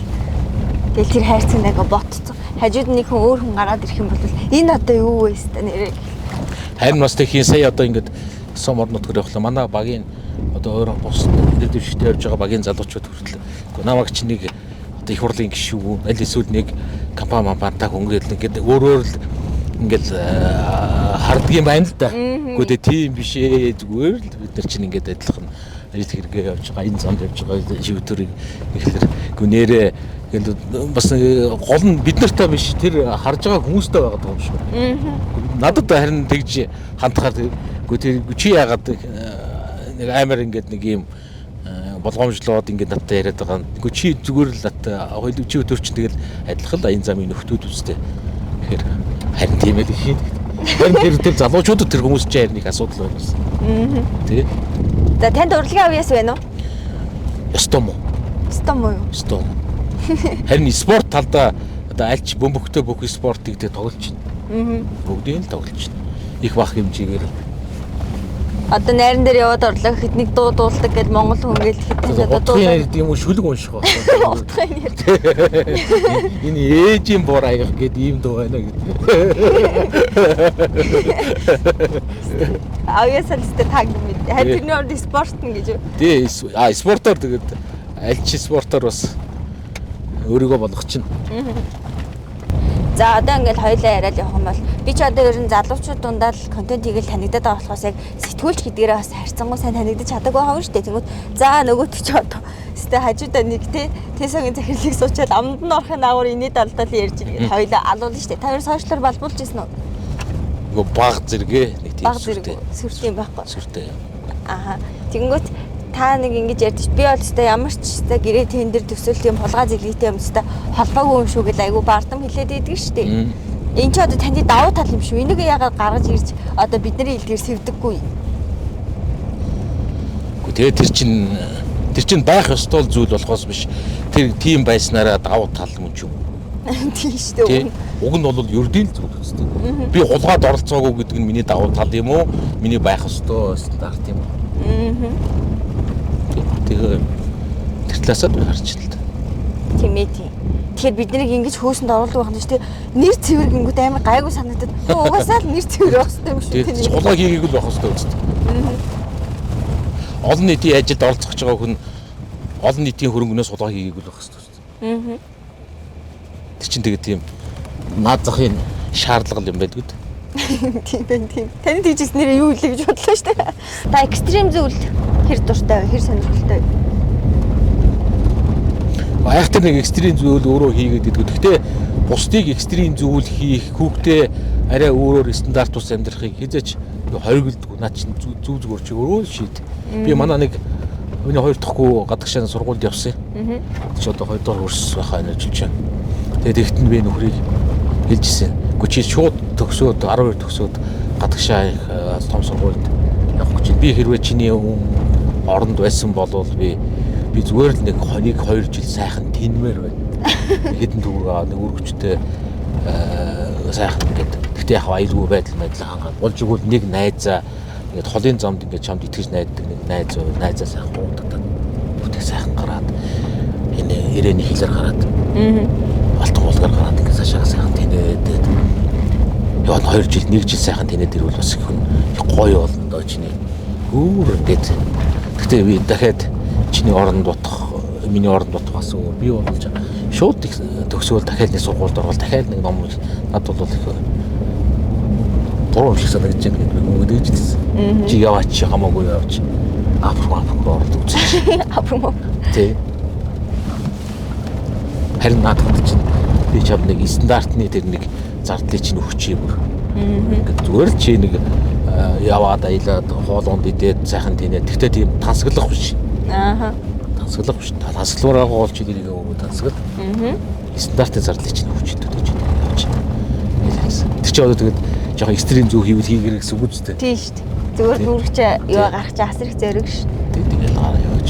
Тэгэл тэр хайрцаг нэг ботцсон. Хажууд нэг хүн өөр хүн гараад ирэх юм бол энэ одоо юу вэ хэвээр нэрээ. Харин бас тэхийн сая одоо ингээд сум орнот гөрөхлөө манай багийн одоо өөр бус нэр дэвшигтэй явж байгаа багийн залуучууд хүртэл намайг чи нэг одоо их хурлын гишүүн аль эсвэл нэг компани хөнгөрөл ингээд өөрөөр л ингээд харддаг юм байна л да. Гэхдээ тийм биш ээ зүгээр л бид нар чинь ингээд адилхан ажил хэрэгээ явж байгаа энэ замд явж байгаа шивтөрийг ихлэр гүнээрээ бас гол нь бид нартай биш тэр харж байгаа хүмүүстэй байгаа юм шиг. Надад харин тэгж хандахаар тэр чи яагаад нэг амар ингээд нэг юм болгоомжлоод ингээд надтай яриад байгаа. Гэхдээ чи зүгээр л надтай хоёул чи өдөр чинь тэгэл адилхан л аян замын нөхдүүд үстэй. Тэгэхээр харин тийм ээ хийн. Тэр залуучуудад тэр хүмүүс чинь харин их асуудал байна. Тэ. За танд урлагийн авьяас байна уу? Ёстой мó. Ёстой мó юу? Ёстой. Харин спорт талдаа одоо альч бөмбөгтэй бүх спортыг тэ тоглож байна. Бүгдийг л тоглож байна. Их бах хэмжээгээр. Одоо найран дээр яваад орлоо гэхэд нэг дуу дуулдаг гэж монгол хүн гээл хэд одоо дуулдаг юм уу шүлэг унших байна. Энэ ээжийн бор аях гэдэг ийм дуу байна гэдэг. Аяасан тест таг мэд. Тэрний орд спорт нь гэж. Тий, спортоор тэгээд аль ч спортоор бас өөрийгөө болгох чинь. За одоо ингээл хоёлаа яриад явах юм бол би ч одоо ер нь залуучууд дундаа л контент хийгээл танигдаад байгаа болохоос яг сэтгүүлч гэдгээрээ бас харьцангуй сайн танигдаж чаддаг байгаа юм шүү дээ. Тэнгүүд за нөгөөт ч одоо өстэй хажуудаа нэг тэсагийн захирлыг суучаад амд нь орохын агуур инээд алдал ярьж байгаа. Хоёлаа алуулна шүү дээ. Та хоёр сошиалор балбуулж ирсэн үү? Нөгөө баг зэрэгээ нэг тийм сүртэй юм байхгүй. Сүртэй. Аха. Тэнгүүд та нэг ингэж ярьдэж би бол өстэй ямар ч өстэй гэрээ тендер төсөөлт юм хулгай зэглэгтэй юм өстэй холбоогүй юм шүү гэж айгу бардам хэлээд идэг шүү дээ. Энд ч одоо таны давуу тал юм шүү. Энийг яагаад гаргаж ирж одоо бидний илгээр сэвдэггүй. Тэгээ тэр чин байх ёстой зүйл болохоос биш. Тэр тийм байснараа давуу тал юм ч юм. Тийм шүү дээ. Уг нь бол ердийн л зүйл хэвчээ. Би хулгайд оролцоогүй гэдэг нь миний давуу тал юм уу? Миний байх ёстой стандарт юм уу? Тэгээ тэр талаасаа харж л та. Тийм ээ тийм. Тэгэхээр бид нарыг ингэж хөөсөнд оруулдаг байх нь шүү дээ. Нэр цэвэр гингүүд амар гайгүй санагдаад. Угаасаа л нэр цэвэр байх хэрэгтэй юм шүү дээ. Хулгай хийгийг л байх хэрэгтэй үст. Олон нийтийн ажилд оролцож байгаа хүн олон нийтийн хөрөнгөнөөс хулгай хийгийг л байх хэрэгтэй үст. Тэр чинь тэгээ тийм наад захын шаардлага юм байдаг үү? Тийм байна тийм. Таны тийжс нэрээ юу хэлээ гэж бодлоо шүү дээ. Та экстрим зүйл хэр дуртай вэ? Хэр сонирхолтой вэ? Айхтар нэг экстрим зүйл өөрөө хийгээд идэггүй. Гэхдээ бусдыг экстрим зүйл хийх, хүүхдээ арай өөрөөр стандарт ус амьдрахыг хизээч хоригддгүй. Наа чинь зүг зүгээр чи өөрөө шийд. Би манай нэг миний 2 дахь гадагшааны сургуульд явсан. Чи одоо 2 дахь курс байхаа ажиллаж байна. Тэгээд ихт нь би нөхрийг хэлжсэн. Чи шууд төгсөөд 12 төгсөөд гадагшаа их том сургуульд явах гэж. Би хэрвээ чиний оронд байсан бол би зүгээр л нэг 2 жил сайхан тэнмээр байна. Хэдэн төгрөг нэг өргөчтэй сайхан ингээд. Гэхдээ яг аюулгүй байдал хангаад болж игэл нэг найзаа ингээд холын замд ингээд чамд итгэж найддаг нэг найзаа сайхан гуудагдаад. Бүтээ сайхан гараад энэ ирээний хэлээр гараад. Алтан болгаар гараад ингээд цаашаа сайхан тэнээд. Яа 2 жил 1 жил сайхан тэнээд ирвэл бас их гоё болно доо чиний. Өөр ингээд. Гэхдээ би дахиад чиний оронд бодох, миний оронд бодох бас өөр. Би болж шууд төгсөөл дахиад нэг сургуульд орвол дахиад нэг ном над бол их туруу шиг санагдаж байна гэдэг юм өгдөөж ирсэн. Чи яваач хамаагүй яваач. Апром орд үзчих. Апром. Тэ. Харин надад чинь би чам нэг стандартны тэр нэг зардлыг чинь өгчээ бүр. Ингээд зүгээр л чи нэг яваад аялаад хоолонд идээд сайхан тэнэ. Тэгтээ тийм тансаглах биш. Ааха. Тансаглах биш. Тансаглуулаа гоол чи дэрийг өгөө тансагл. Стандартын зардлыг чинь өгч идэх гэж явж. Тэр чи одоо тэгээд жоохон экстрим зүг хийвэл хийгэр гэсэн үг үстэй. Тийм шүү дээ. Зүгээр дүүрч юу гарах чи асар их зориг шүү. Тэгэл гараа яваач.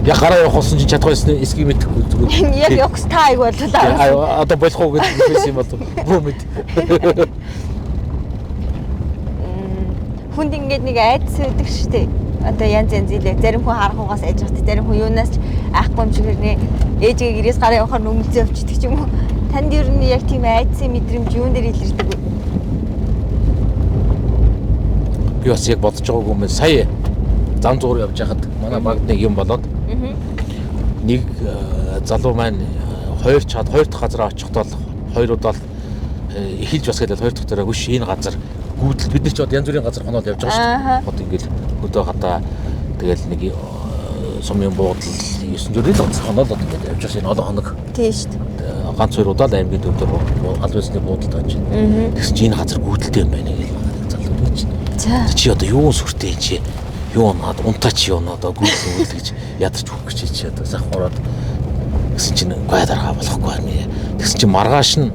Яг гараа явах болсон чи чадахгүй эсгийг мэдэхгүй зүгээр. Яг явах та айг боллоо. Одоо болох уу гэдэг байсан юм бол бөө мэд. Хүнд ингээд нэг айдас өгдөг шүү дээ. Одоо янз янзлээ. Зарим хүн харахугаас айж хат, зарим хүн юунаас ч айхгүй юм шиг хэрнээ ээжгээ гэрээс гараа явахаар нүмэлзээ өвчдөг ч юм уу. Танд ер нь яг тийм айдсын мэдрэмж юун дээр илэрдэг вэ? Би бас яг бодож байгаагүй юм. Сая зам зуур явж хахад манай багт нэг юм болоод нэг залуу маань хоёр дахь газараа очихдоо хоёр удаа эхэлж бас гэдэг хоёр дахь дараа хөш энэ газар гүйдэл бид нар ч одоо янз бүрийн газар хоноод явж байгаа шүү дээ. Одоо ингээл хөдөө хатаа тэгэл нэг сумын буудал 9 дөрөв л хоноод одоо ингээд явж байгаа энэ олон хоног. Тийм шүү дээ. Ганц хоёр удаа л аймгийн төвдөр аль хэсний буудалд очиж. Тэгсэн чинь энэ газар гүйдэлтэй юм байна гэж залуу байж. Чи одоо юу сүртэй чи юу наад унтаа чи юу наад гүйдэл гэж ядарч өгөх гэж чи одоо сах ороод гэсэн чинь гайдаргаа болохгүй юм. Тэгсэн чинь маргааш нь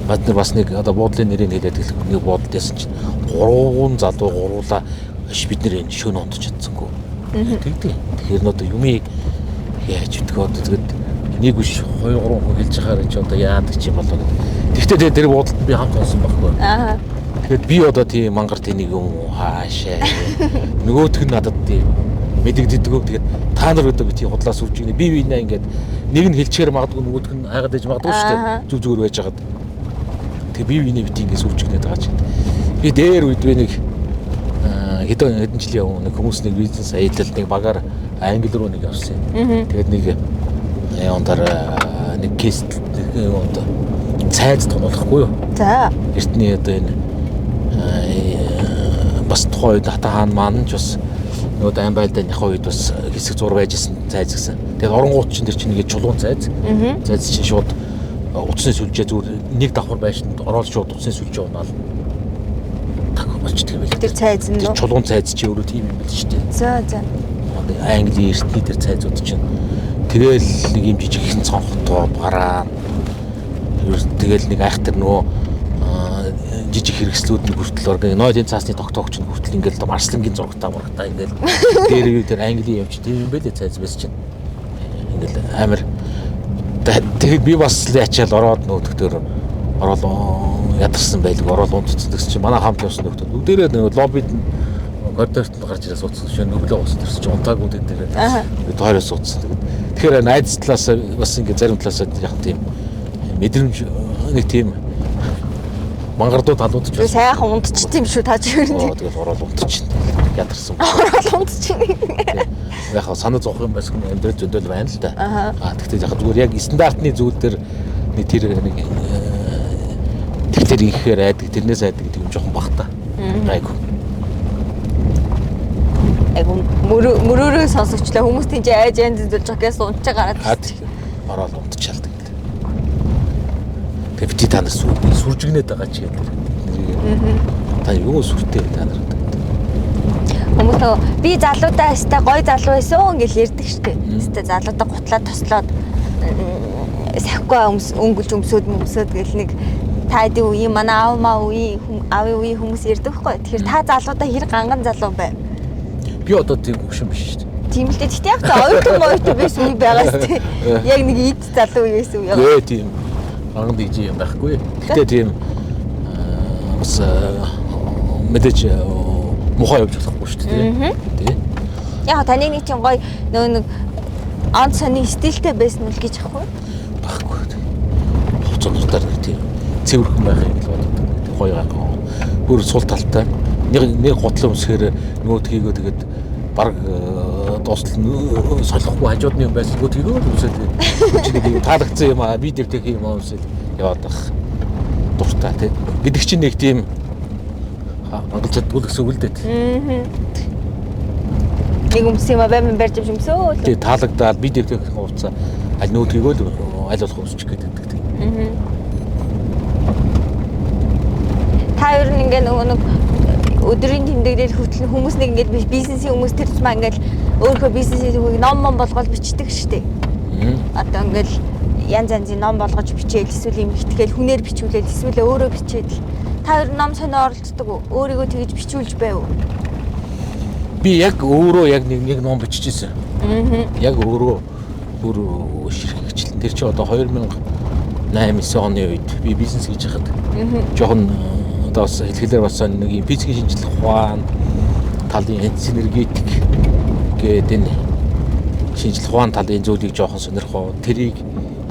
бад нар бас нэг одоо буудлын нэрийг хэлээд нэг буудалд ясан чинь 3 залуу гуруула бид нэр энэ шөнө унтж чадсангүй. Тэгдэг. Тэгэхээр одоо юмыг яаж өтгөө одоо тэгэд нэг биш 2 3 хүн хэлж байгаа чи одоо яадаг чи болоо. Тэгтээ тэр буудалд би хамт онсон байхгүй. Тэгэхэд би одоо тийм мангар тэнийг юм хаашаа. Нөгөөх нь надад тийм мэдэгддэг. Тэгээд та нар одоо би тийм худлаа сүрж гинэ. Би бинэ ингээд нэг нь хэлчихээр магадгүй нөгөөх нь хайгаад ээж магадгүй шүү дээ. Зүг зүгээр байж хагаад. Тэгээ би бинэ бит ингээд сүрж гинэ байгаа чинь. Би дээр үед би нэг хэдэн жилийн өмнө нэг хүмүүс нэг бизнес аялалд нэг багаар англи руу нэг явсан. Тэгээд нэг ондар нэг кейс одоо цайз тонолохгүй юу? За. Эртний одоо энэ бас тухайн үед хата хаан маань ч бас нөгөө айн байлдааныхаа үед бас хэсэг зур байжсэн цайз гэсэн. Тэгээд оронгууд чинь тэр чинь нэг чулуун цайз. Цайз чинь шууд утасны сүлжээ зүгээр нэг давхар байшинд ороод шууд утасны сүлжээ унаал. Болчдөг байл. Тэр цайз нь чулуун цайз чи өөрөө тийм юм байл шүү дээ. За. Англи эртний тэр цайзууд чинь тэгэл нэг юм жижигхэн цонхтой бараа. Тэгэл нэг айхтар нөгөө жижиг хэрэгслүүд нэг хүртэл оргийн нойлын цаасны тогтоогч нь хүртэл ингээл марслангийн зургатаа мургатаа ингээл дээр юу тэр англи явж тийм юм байлээ цайз байс чинь. Ингээл амар тэгээд би бас л ячаал ороод нөтгтөр ороод ядарсан байлг ороод унтцсан гэсэн чинь манай хамт явсан нөхдөө бүгдээрээ нөгөө лоббид коридорт нь гарч ирээ суудсан шээ нүглөө ус төрсөн чинь унтаагүй дээр бид хоёроо суудсан. Тэгэхээр найз талаас бас ингээ зарим талаас яг тийм мэдрэмж нэг тийм мангардууд талууд ч сайхан унтчих тийм шүү тааж ирнэ. Тэгээд ороод унтчих. Ядарсан. Ороод унтчих. Яг санаа зовх юм байсан юм амьдрал зөндөл байна л да. Тэгтээ яг зүгээр яг стандартны зүйл дээр нэг тэр нэг тэр ихээр айдаг тэрнээс айдаг гэдэг юм жоохон багтаа. Айгу. Айгу мөрөөрөө сонсогчлаа хүмүүс тийж айж янзлж байгаа гэсэн унтчаа гараад. Ороод унтчихлаа. Тэгээд би та нар сүржигнээд байгаа ч гэдэг. Та юу сүртэй та нар. Хүмүүс би залуудаа өстэй гой залуу байсан гэж ярьдаг штеп. Өстэй залуудаа гутлаад тослоод сахигүй өмсөд гэл нэг таади үе манай аав маа үе аавын үе хүмүүс ярьдаг байхгүй. Тэгэхээр та залуудаа хэр ганган залуу бай. Би одоо тийм хөвшин биш штеп. Тийм л дээ. Гэтэ яг та ойтон байсан үе байгаа штеп. Яг нэг ид залуу үе байсан үе. Гээ тийм. Арган диж юм байхгүй. Гэтэ тийм бас мэдээж мухаа явж болохгүй шүү дээ. Тий. Яг таны нэг чинь гоё нэг онц сони стилтэй байсан үл гэж ахгүй. Баггүй. Хоцонтоор нэг тийм цэвэрхэн байх юм л боддог. Гоё гоо. Бүр сул талтай. Нэг готлон өмсгөр нөгөөдгийгөө тэгээд баг дуустал солихгүй хажуудны юм байсан. Нөгөөдгийгөө өмсөд чи нэг таалагдсан юм аа би дэвтэх юм аа өмсөд яваад байх. Дуртай тий. Гэдэг чинь нэг тийм монголчууд гэсэн үг л дээ. Нэг өмс юм байман барьж өмсөө. Тий таалагдаад би дэвтэх хувцас аль нөгөөдгийгөө аль болох өмсчих гэдэг тий. Та ер нь ингээ нөгөө нэг өдрийн тэмдэглэл хөтлөн хүмүүс нэг ингээд бизнесийн хүмүүс тэр ч маа ингээд өөрийнхөө бизнесийн түүхийг ном болгоод бичдэг штеп. Одоо ингээд янз янзын ном болгож бичээл эсвэл юм ихтгэл хүнээр бичүүлээл эсвэл өөрөө бичээд та ном сонио оролцдог уу? Өөрийгөө тэгж бичүүлж байв уу? Би яг өөрөө яг нэг ном биччихсэн. Яг өөрөө бүр ширхэгчлэн тэр чи одоо 2008-9 оны үед би бизнес хийж хахад жоохон одоо бас хэлхлээр бас нэг юм физикийн шинжилгээ ухаан талын энергетик гэдэг энэ шинжилгээ ухаан талын зүйлийг жоохон сонирхоо тэрийг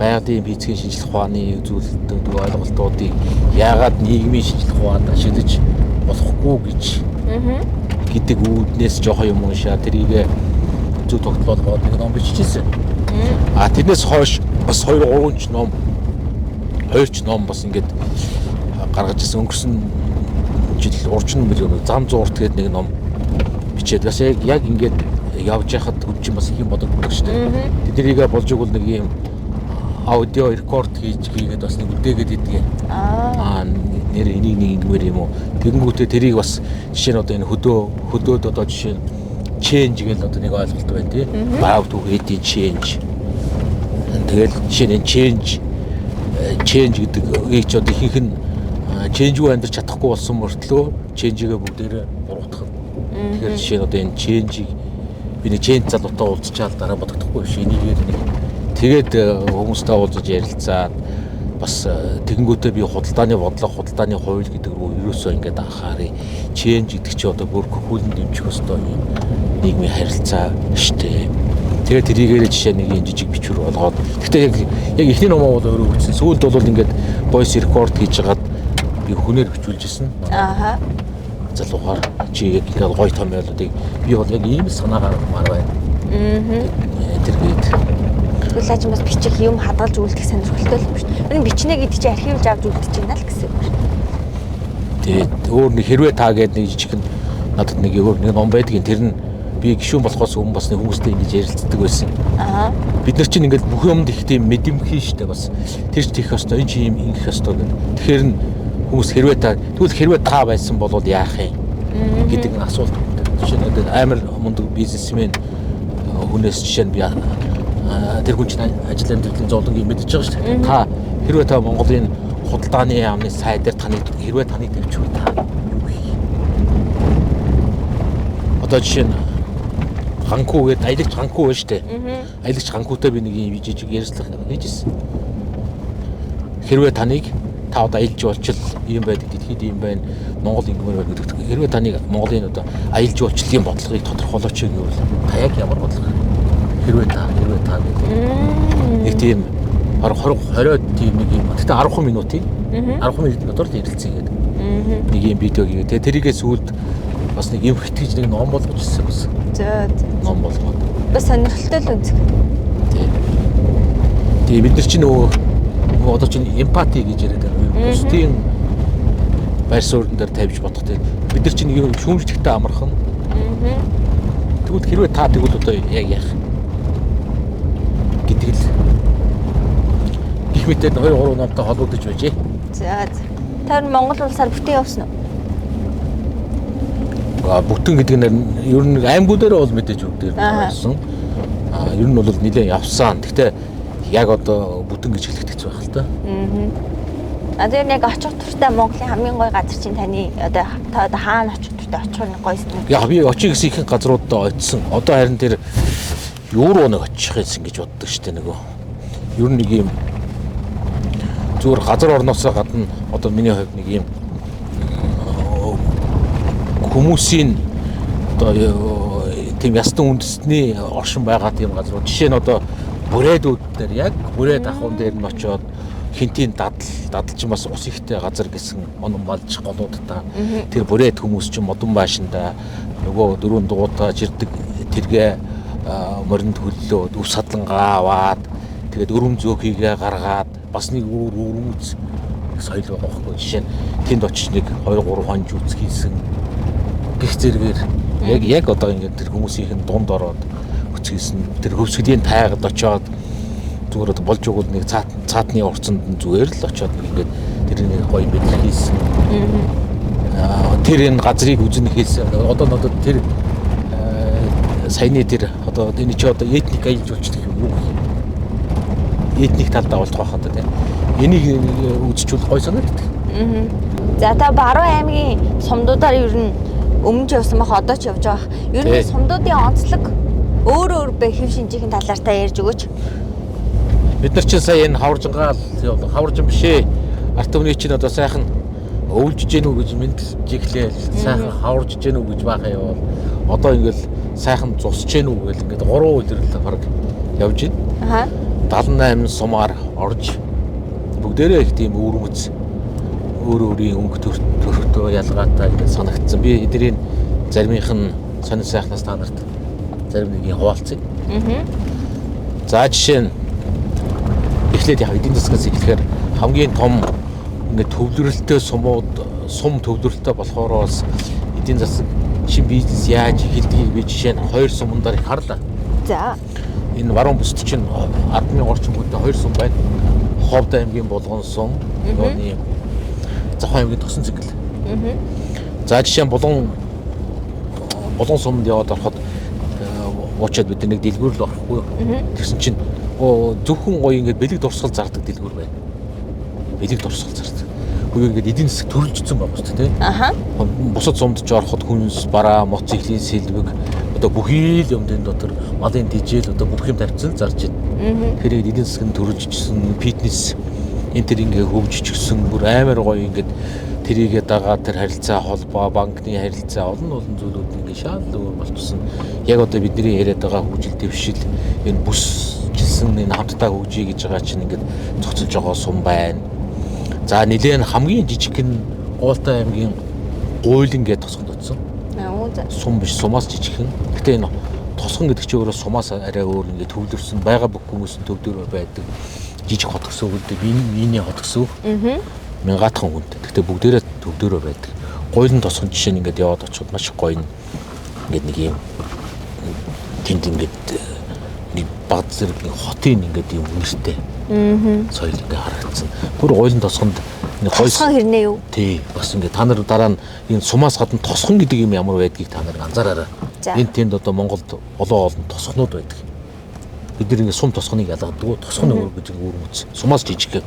байгалийн физикийн шинжилгээ ухааны зүйлүүд ойлголтуудыг яагаад нийгмийн шинжилгээ ухаанд ашиглаж болохгүй гэж гэдэг үүднээс жоохон юм уншаа тэрийг зөв тогтоолгоод нэг ном биччихсэн. Тэрнээс хойш бас 2-3 ч ном бас ингээд гаргаж ирсэн өнгөрсөн жил урчин зам зуурт гэдэг нэг ном бичээд бас яг ингээд явж яхад хүчин бас их юм бодогддог шүү дээ. Тэднийг болж игэл нэг юм аудио рекорд хийгээд бас нэг үдээгээд идэгээ. Нэр энийг нэг ингэмэр юм уу. Тэгэнгүүтээ тэрийг бас жишээ нь одоо энэ хөдөөд одоо жишээ нь change гэж одоо нэг ойлголт байна тий. Баав түүх эдийн change. Тэгэл жишээ нь change гэдэг их ч одоо ихэнх нь change-гүй амьдрч чадахгүй болсон мөртлөө change-гээ бүгдээрээ буруутгах. Тэгэхээр жишээ нь одоо энэ change-ийг би нэг change залуутай уулзчаал дараа бодохдохгүй биш. Энийг нэг тэгээд хүмүүстэй уулзаж ярилцаад бас тэгэнгүүтээ би худалдааны бодлого, худалдааны хууль гэдэг рүү ерөөсөө ингээд анхаарыг. Change гэдэг чи одоо бүр хөлн дэмжих ёстой юм нийгмийн харилцаа штэ. Тэгээд тэрийгээр жишээ нэг юм жижиг бичвэр болгоод. Гэхдээ яг эхний номоо бол өөрөө үлдсэн. Сүүлд бол ингээд voice record хийж хагаад би хүнээр бичүүлж ирсэн. Ааха. Залуугаар чи яг ингээд гоё том байлуудыг би бол яг ийм санаагаар маар байна. Тэргээд Тэгвэл ажим бас бичих юм хадгалж үлдэх сонирхолтой юм шүү дээ. Энэ бичнэ гэдэг чинь архивж авч үлдэж байна л гэсэн үг. тэгээд өөр нэг хэрвээ та гэдэг нэг жижигхэн надад нэг өөр нэг ном байдгийн тэр нь би гишүүн болохоос өмнө бас нэг хүмүүстэй ингэж ярилцдаг байсан. Аа. Бид нар чинь ингээд бүх юмд их тийм мэдэмхэн штэ бас тэр ч тийх ёстой энэ чи юм ингэх ёстой гэдэг. Тэгэхээр нь хүмүүс хэрвээ та байсан бол яах юм гэдэг нэг асуулт. Жишээ нь амар мундаг бизнесмен хүнээс жишээ нь би тэр хүн чинь ажил амьдралын зовлонгийг мэдчихэж байгаа шүү дээ. Та хэрвээ та Монголын худалдааны яамны сайдаар таныг тавьчихвал та юу хий? Одоо жишээ нь ханхуу гэдэг аялагч ханхуу байна шүү дээ. Аялагч ханхуутай би нэг юм жижиг ярьцлага хийжсэн. Хэрвээ таныг та одоо аялж болчил юм байдаг дэлхийд юм байна. Монгол ингэмээр байна гэдэг. Хэрвээ таныг Монголын одоо аялж болчлын бодлогыг тодорхойлооч гэвэл та яг ямар бодлого? Хэрвээ та гэдэг. Нэг тийм 20 тийм нэг юм. Тэгтээ 10 минутын 10 минутын дотор ярилцсан гэдэг. Нэг юм видео хийгээ. Тэгээ тэрийгээ сүүлд бас нэг юм хэтгэж нэг ном болгож ирсэн бас. Зөө. Ном болгоод. Бас сонирхолтой л үнцэг. Тэгээ бид нар чинь нөгөө одоо чинь эмпати гэж яриад байгаа. Бусдын байр суурин дээр тавьж бодох тийм. Бид нар чинь нэг юм шүүмжлэхтэй амархан. Тэгвэл хэрвээ та тэгвэл одоо яг яах гэдэг л их мэтэд 2-3 номтой холбогдож байжээ. За. Тэр Монгол улсаар бүтэн явсан уу? Бүтэн гэдэг нь ер нь аймагуудаараа бол мэдээж бүгд байсан. Ер нь бол нэлээд явсан. Гэхдээ яг одоо бүтэн гэж хэлэхэд хэцүү байх л та. Тэр яг очих туртай Монголын хамгийн гоё газар чинь таны одоо та одоо хаана очих туртай очих нэг гоё юм. Яг би очих гэсэн ихэнх газруудаа очисон. Одоо харин тэр юу руу нэг очих гэсэн гэж боддог шүү дээ нөгөө. Ер нь нэг юм зүгээр газар орноосоо гадна одоо миний хувьд нэг юм хүмүүсийн одоо тийм ястан үндэсний оршин байгаа тийм газрууд. Жишээ нь одоо бүрээдүүд дээр яг бүрээд ахуйн дээр нь очиод хинтийн дадал чинь бас ус ихтэй газар гэсэн онон балж голуудтай. Тэр бүрээд хүмүүс чинь модон баашинда нөгөө дөрөв дугуйтаа жирдэг тэргээ моринд хөллөөд өв садлангаа аваад тэгээд өрөм зөөхийгээ гаргаад бас нэг өрөмөц соёл байгаа байхгүй. Жишээ нь тэнд очиж нэг 2-3 хонж үз хийсэн гих зэрэгээр яг одоо ингээд тэр хүмүүсийн дунд ороод үцгэсэн тэр хөвсгөлийн тайгад очоод зүгээр одоо болж өгвөл нэг цаатны урцанд зүгээр л очоод ингээд тэр нэг гоё мэдлэг хийсэн. Тэр энэ газрыг үзнэхээс одоо надад тэр саяны тэр одоо энэ чи одоо этник аялж болчихдаг юм уу? Этник талдаа болж байгаа хаа тийм. Энийг үзчихвэл гоё санагддаг. За та Баруун аймгийн сумдуудаар ер нь өмнө ч явсан бах одоо ч явж байгаа. Ер нь сумдуудын онцлог өөр бэ хэв шинжийн талаар та ярьж өгөөч. Бид нар чинь сая энэ хаваржин биш ээ. Арт өмнө чинь одоо сайхан өвлжж гэнүү гэж мэдлжиглээл сайхан хаваржж гэнүү гэж баахаа явал одоо ингээл сайхан зусж гэнүү гэл ингээд 3 өдрөл баг явж байна. 78 сумаар орж бүгдээрээ их тийм өвөрмөц өөрийн өнгө төрхтөө ялгаатай ингээд санагдсан. Би эднэрийн заримынх нь сонир сайхнаас та нарт зарим нэгийг хуваалцъя. За жишээ нь эхлээд яг эдийн засгаас эхлэхээр хамгийн том ингээд төвлөрөлтөө сум төвлөрөлтөө болохоор бас эдийн засаг шин бизнес яаж эхэлдгийг би жишээ нь 2 сумдаар их харлаа. За. Энэ баруун бүсд чинь 10,000 орчим хүнтэй 2 сум байна. Ховд аймгийн Булган сум, нөгөө Завхан аймгийн Тосон цэгэл. За жишээ нь Булган сумд яваад ороход уучаад бид нэг дэлгүүр л орохгүй. Тэгсэн чинь зөвхөн гоё ингээд бэлэг дурсгал зардаг дэлгүүр байна. Бэлэг дурсгал зардаг. Үгүй ингээд эдийн засаг төрөлжсөн байгаа шүү дээ. Аха. Бусад сумд ч ороход хүнс, бараа, моциклийн сэлбэг одоо бүхий л юмдын дотор малын дижэл одоо бүх юм тавьчихсан зарж байна. Тэгэхээр эдийн засаг нь төрөлжсөн, фитнес энэ тэр ингээ хөгжиж гисэн бүр амар гоё ингээд тэрийгээ дагаад тэр харилцаа холбоо банкны харилцаа олон зүйлүүд ингээ шал өөр болчихсон. Яг одоо бидний яриад байгаа хөгжил дэвшил энэ бүсжилсэн энэ хамтдаа хөгжиж гэж байгаа чинь ингээд цогцолж байгаа сум байна. За нэлээд хамгийн жижигхэн Гуултай аймгийн Гуйлан гэдэг тосгонд утсан. Сум биш, сумаас жижигхэн. Гэтэ энэ тосгон гэдэг чинь өөрөө сумаас арай өөр ингээд төвлөрсөн байгаа бүх хүмүүс төвдөр байдаг. Жижиг хот гэсэн үг дээ. Миний хот гэсэн үг. Мянгатхан хүнтэй. Гэтэ бүгдээрээ төвдөрөө байдаг. Гуйлан тосгон жишээ нь ингээд яваад очиход маш гоё ингээд нэг юм тэнд ингээд нэг баг зэрэг нэг хотын ингээд юм үнэртэй. Соёл ингээд харагдсан. Бүр Гуйлан тосгонд нэг тосгон хэрнээ юу? Тий, бас ингээд та нар дараа нь энэ сумаас гадна тосгон гэдэг юм ямар байдгийг та нар анзаараарай. Энд тэнд одоо Монголд олон тосгонууд байдаг. Бид нэг сум тосгоныг ялгадаг. Тосгон өөр гэж үүрмөц. Сумаас жижиг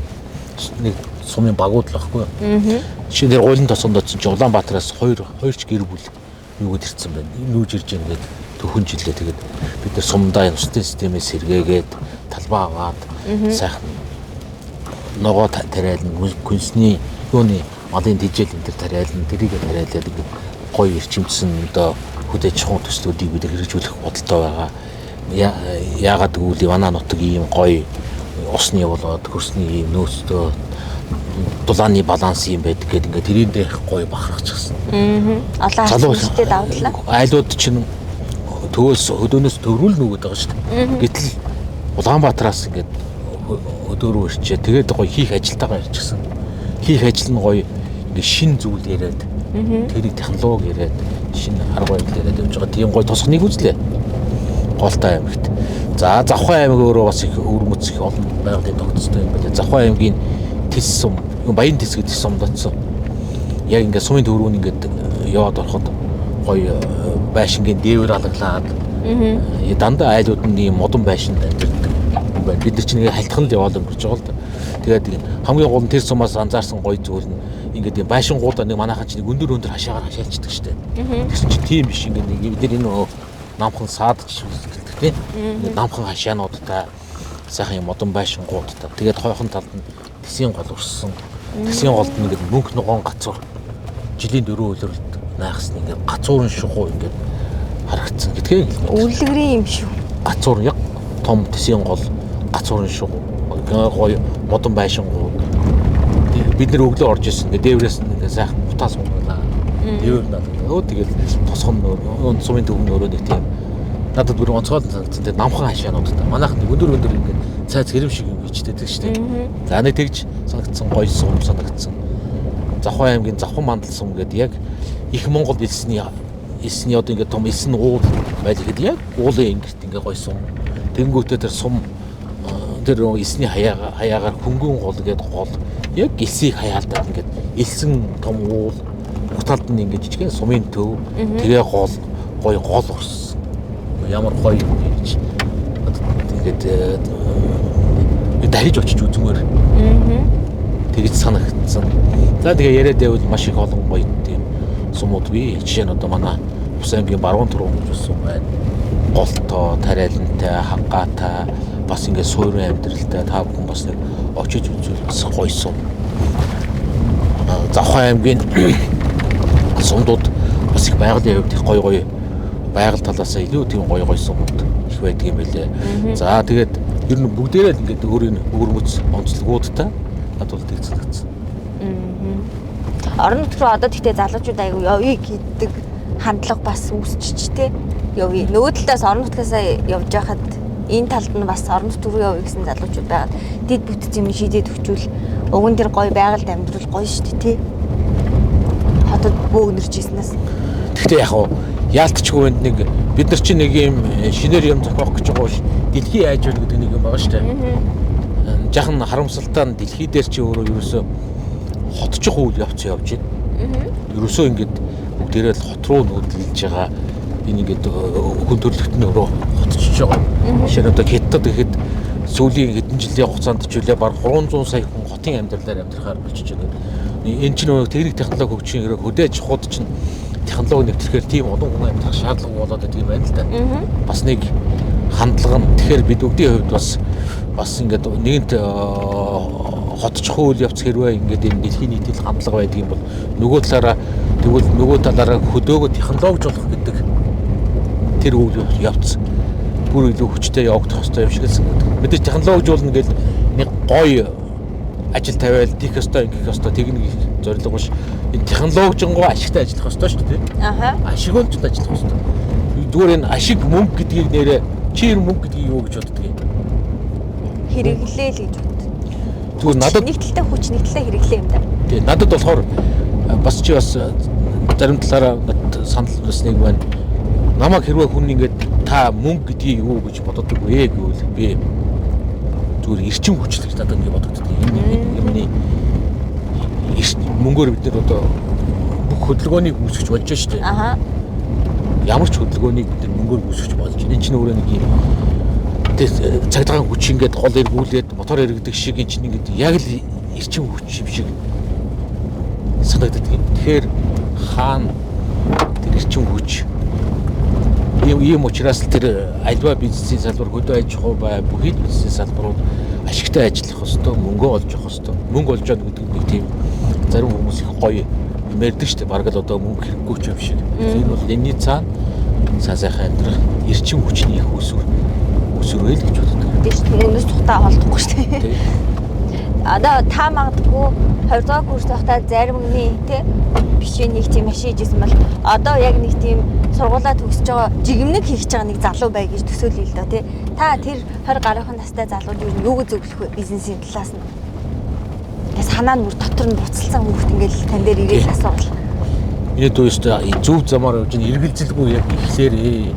нэг сумын багууд л байхгүй юу. Жишээ нь Гуйлан тосгонд очсон чинь Улаанбаатараас хоёрч гэр бүл юуд ирсэн байна. Нүүж ирж байгаа ингээд төхөн жилээ тэгээд бид нар сумдаа устын системээс сэргээгээд талбай аваад сайхан ногоо тариална, күнсний юуны малын дижэл энэ төр тариална, тэрийг тариалаад ингээд гоё ирчимсэн одоо хөдөө чухал төслүүдийг бид хэрэгжүүлэх бодолтой байгаа. Яагаад гэвэл манай нутаг ийм гоё усны болоод хөрсний ийм нөөцтэй дулааны баланс юм байдаг гэдэг ингээд тэрийн дээрх гоё бахархчихсан. Одоо хэмжээтэй давдлаа. Айлууд чинь хөдөөнөөс төврүүл нүгэд байгаа шүү дээ. Гэтэл Улаанбаатараас ингээд өдөөрөө ирчээ. Тэгээд гоё хийх ажилтайгаа ирчихсэн. Хийх ажил нь гоё ингээд шин зүйл яриад тэрийг технологи яриад шинэ арга барил яриад явж байгаа. Тийм гоё тосгоныг үзлээ. Гуултай аймагт. За Завхан аймаг өөрөө бас их өвөрмөц их олон байгалийн тогтцтой юм байна. Завхан аймгийн Тэс сум, Баян Тэс гэдэг сумд очсон. Яг ингээд сумын төврүүн ингээд яваад ороход гоё байшингийн дээвэр алаглаад дандаа айлууд нь ийм модон байшинд амьдэрдэг. Бид нар чинь хальтхан л яваад өнгөрч байгаа л да. Тэгээд хамгийн гол нь тэр сумаас анзаарсан гоё зүйл нь ингээд ийм байшингуудаа нэг манайхан чинь өндөр хашаагаар хашаалцдаг штэ. Тэгсэн чинь тийм биш ингээд нэг бид нар энэ намхан саадч үздэг тийм. Намхан хашаануудтай сайхан юм модон байшингуудтай. Тэгээд хойхон талд нь Тэсийн гол урссан. Тэсийн голд нь ингээд мөнх ногоон гацуур жилийн 4 өдрөлд найхсан ингээд гацуурын шухуу ингээд харагдсан гэдгээ. Үлгэрийн юм шүү. Гацуур яг том Тэсийн гол гацуурын шухуу гоё модон байшингууд. Бид нэр өглөө орж исэн ингээд дээврээс нь ингээд сайхан бутаас унгалаа. Дээвэр надад өө тэгээд тосгон нөр сумын төвн өөрөө нэг тийм надад бүр онцгой санагдсан. Тэгээд намхан хашаануудтай. Манайх нэг өндөр ингээд цайц хэрэв шиг юм бичтэйдэг шүү дээ. За нэг тэгж санагдсан гоё сум санагдсан. Завхан аймгийн Завхан мандал сум гэдэг яг их Монгол элсний одоо ингээд том элсэн уул байдаг яг уулын ингээд ингээд гоё сум. Тэнгүүтээ тэр сум тэр элсний хаяагаар хөнгөн гол гэдэг гол яг элсийг хаяалдаад ингээд элсэн том уул уталд нь ингээд жижигхэн сумын төв тэгээ гол гоё гол урссан. Ямар гоё юм гэж ингээд дахиж очиж үзмээр. Тэгж санагдсан. За тэгээ яриад байвал маш их олон гоё тийм сумууд бий. Жишээ нь одоо манай Бус аймгийн Баруун Тургуун гэж сум байна. Голтой, тариалантай, хангаатай, бас ингээд суурин амьдралтай та бүхэн бас нэг очиж үзвэл бас гоё сум. Завхан аймгийн сумдууд бас их байгалийн хувьд их гоё байгаль талаас илүү тийм гоё сумууд их байдаг юм байлээ. За тэгээд ер нь бүгдээрээ л ингээд өөрийн өвөрмөц онцлогуудтай надад бол тэгж санагдсан. Орон нутг руу одоо тэгтээ залуучууд аягүй явъя гэдэг хандлага бас үүсчихэж тэ явъя. Нөгөө талаас орон нутгаас явж байхад энэ талд нь бас орон нутг руу явъя гэсэн залуучууд байгаад дэд бүтц юм шийдээд өгчүүл уган дээр гоё байгальд амьдрал гоё шүү дээ тэ. Хотод бөөгнөрч ирснээс. Тэгтээ яг хаа яалтчгүй нэг бид нар чинь нэг юм шинээр юм зохиох гэж байгаа ш. Дэлхий айж байна гэдэг нэг юм байгаа шүү дээ. Жахан харамсалтай нь дэлхий дээр чи өөрөө ерөөсөө хотчих үйл явц явж байна. Ерөөсөө ингээд бүгдээрээ л хот руу нүүдэлж байгаа. Энэ ингээд хүн төрлөختний өрөө хотчиж байгаа. Жишээ нь одоо Хятад гэхэд сүүлийн хэдэн жилийн хугацаанд ч үлээ баг 300 сая хүн хотын амьдралаар амьдрахаар болчихж байгаа. Энэ чинь нөгөө техник технологи хөгжингөөр хөдөөж хууд чинь технологи нэвтрэхээр тийм олон хүн амьдрах шаардлага болоод байдаг юм байна л да. Бас нэг хандлага нь тэгэхээр бид өвдгийн хувьд бас ингээд нэгэнт хотцох үйл явц хэрвээ ингээд энэ дэлхийн нийтэд хандлага байдаг юм бол нөгөө талаараа тэгвэл нөгөө талаараа хөдөөгөө технологижуулах гэдэг тэр үйл явц бүр илүү хүчтэй явагдах хэрэгтэй юм шиг л санагдав. Мэдээж технологижуулна гэж нэг гоё ажил тавиал тийх ёстой ингэх ёстой техник зорилго биш. Энэ технологижингоо ашигтай ажиллах ёстой шүү дээ. Аха. Ашигт ажиллах ёстой. Зүгээр энэ ашиг мөнгө гэдгийг нэрээ чи ер мөнгө гэдгийг юу гэж боддөг юм? Хэрэглээ л гэж боддог. Зүгээр надад нэг талтай хүч нэг талтай хэрэглээ юм да. Тий, надад болохоор бас чи бас зарим талаараа санал нэснийг байна. Намайг хэрвээ хүн ингээд та мөнгө гэдгийг юу гэж боддог вэ гэвэл би зүгээр эрчим хүч гэж надад ингэ бодогддог. Юмны мөнгөөр бид нар одоо бүх хөдөлгөөнийг үүсгэж болж байна шүү дээ. Аха. Ямар ч хөдөлгөөнийг бид нар мөнгөөр үүсгэж болж байна. Энэ чинь өөрөө нэг юм цагдаагийн хүч ингээд гол эргүүлээд мотор эргэдэг шиг энэ чинь ингээд яг л эрчим хүч юм шиг санагддаг юм. Тэгэхээр хаана тэр эрчим хүч ийм учраас тэр альва бизнесийн салбар хөдөө аж ахуй бай бүхий бизнесийн салбарууд ашигтай ажиллах хөстөө мөнгө олж авах хөстөө мөнгө олж авах гэдэг нэг тийм зарим хүмүүс их гоё мэрдэг шүү дээ. Бараг л одоо мөнгө хэрэггүй ч юм шиг. Энэ бол энэний цаана сайхан амьдрах эрчим хүчний их өсвөрөл гэж боддог. Тийм шүү дээ. Өнөөс тухтаа холдохгүй шүү дээ. Одоо та магадгүй 20 дугаар курс байхдаа зарим хүний те бишээ нэг тийм машин хийжсэн бол одоо яг нэг тийм сургуулаа төгсөж байгаа жигмнэг хийж байгаа нэг залуу бай гэж төсөөлөе л доо тий. Та тэр 20 гаруйхан настай залууд юу юуг зөвлөх вэ бизнесийн талаас нь? Тэгээс санаа нь бүр дотор нь буцалсан хүмүүст ингээл тань дээр ирээд асуувал. Энэ дөөстэй зөв замаар явж эргэлзэлгүй яг ихлээрээ.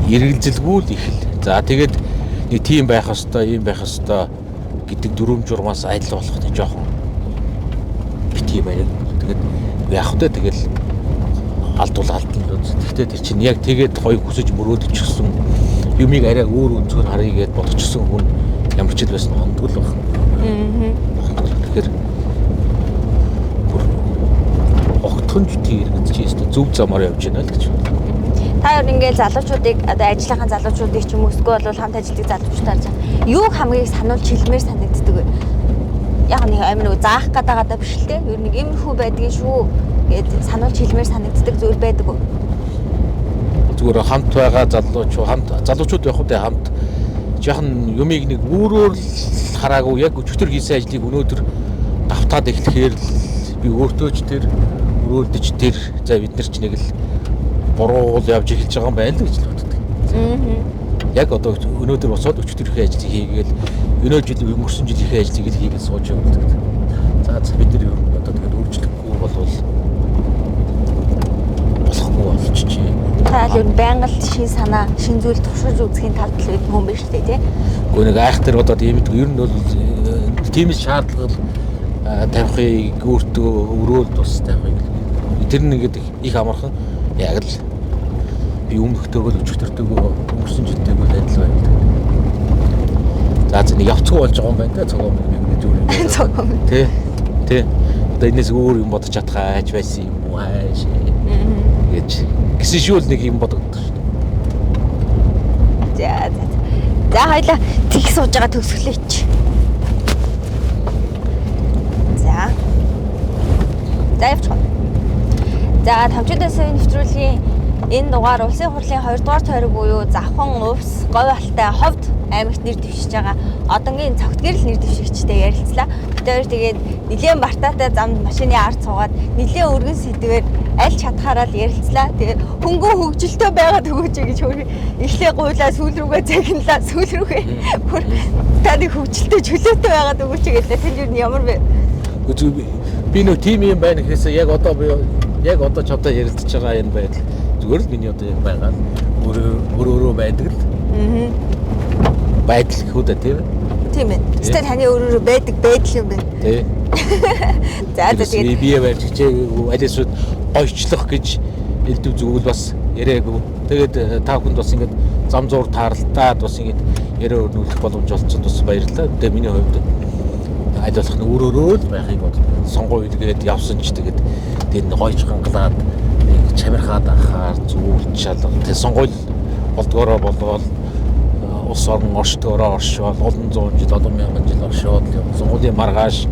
Эргэлзэлгүй л ихэл. За тэгээд нэг тийм байх хэвээр, ийм байх хэвээр гэдэг дүрм журмаас айдл болох нь жоохон битгий байна. Тэгээд яг хөтэ тэгэл алдвал алдсан л үз. Гэхдээ тэр чинь яг тэгээд гоё хүсэж мөрөөдчихсөн юмыг арай өөр өнцгөр харъя гэд бодчихсон хүн ямар ч л байсан хондгол баг. Тэгэхээр бүр огтхонжтын эргэдэж ястаа зөв замаар явж байна л гэж байна. Та ер нь ингээл залуучуудыг одоо ажлынхаа залуучуудыг ч юм уу эсвэл бол хамт ажилладаг залуучуудаар юу хамгийн сануулж хэлмээр санагддаг вэ? Яг нэг амин нэг заах гадаагаа биш л те. Ер нь иймэрхүү байдгийн шүү гэд сануулж хэлмээр санагддаг зүйл байдаг уу? Зүгээр хамт байгаа залуучууд явах үү хамт жоохон юмыг нэг өөрөөр л хараагүй яг өчтөр хийсэн ажлыг өнөөдөр давтаад эхлэхээр би өөртөө ч тэр өрөөлдөж тэр за бид нар ч нэг л буруу явж эхэлж байгаа юм байна л гэж боддог. Яг одоо өнөөдөр босоод өчтөрхийн ажлыг хийгээл өнөө жил өнгөрсөн жилийнхээ ажлыг л хийгээл сууж явдаг. За бид нар ер нь одоо тэгээд өөрчлөхгүй болвол болохгүй болчихжээ. Та л ер нь байнга л шин санаа, шин зүйл туршиж үзэхийн тал талд хүн биш үү те? Гэхдээ нэг айхтар одоо тийм ер нь бол тийм шаардлага тавихыг өөртөө өрөөлд бас тавихыг тэр нэгэд их амархан яг л би өмнөхтэйгөө өчтөртэйгөө өнгөрсөн жилтэйгөө адил байна. За зөв нэг явцгүй болж байгаа юм байна те цогоо нэг зүгээр. Цогоо. Тэ. Одоо энэс өөр юм бодож чадах хайж байсан юм уу хайш. Гэж гисэн шүүл нэг юм бодогдсон шүү дээ. За хоёлаа тийг сууж байгаа төгсгөлээч. За явчихъя. За томчуудаас нэвтрүүлгийн энэ дугаар улсын хурлын 2 дугаар тойрог буюу Завхан увс говь алтай ховд аймагт нэр дэвшиж байгаа одонгийн цогтгэрэл нэр дэвшигчтэй ярилцлаа. Тэр тэгээд нэлээд бартаатай замд машины ард суугаад нэлээд өргөн сэдвээр аль чадхаараа л ярилцлаа. Тэгээд хөнгөн хөгжилтэй байгаад өгөөч гэж эхлээ гуйлаа сүүл рүүгээ загналаа сүүл рүүгээ бүр таны хөгжилтэй чөлөөтэй байгаад өгөөч гэдэг. Тэр юу ямар бэ? Би нөө тим юм байна гэхээсээ яг одоо чавтаа ярилцж байгаа энэ байдал зүгээр л миний одоо яг байгаа өөрөө байдаг л. Байдал гэхүү дээ тийм ээ. Тийм ээ. Тэгвэл таны өөрөө байдаг байдал юм байна. Тий. За тэгээд бие барьж хичээгээгүй алисуд гойчлох гэж элдв зүгэл бас яриаггүй. Тэгээд та бүхэнд бас ингэж зам зуур таарлтаад бас ингэж яриа өрнүүлэх боломж олцсон бас баярлалаа. Тэгээд миний хувьд аль болох нь өөрөөрөө л байхыг бод. Сонгоо илгээд явсан ч тэгээд тэр гойч хангалаад чамирхаад ахаар зүүр чалга. Тэгээд сонгоо болдгоороо болвол улс орон оршдгороо оршоод олон зуун жил олон мянган жил оршоод сонгуулийн маргааш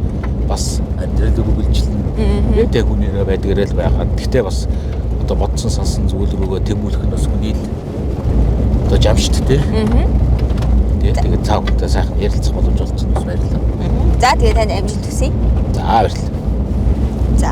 бас амьдрал үргэлжлэн дэдэ хүнээрээ байдгаараа л байгаад гэхдээ бас одоо бодсон сонсон зүйл рүүгээ тэмүүлэх нь бас хүний одоо жамшд тий. Тэгээд цаа бүхтэй сайхан ярилцах боломж олгосон бас баярлалаа. За тэгээд танд амжилт хүсье. За баярлалаа. За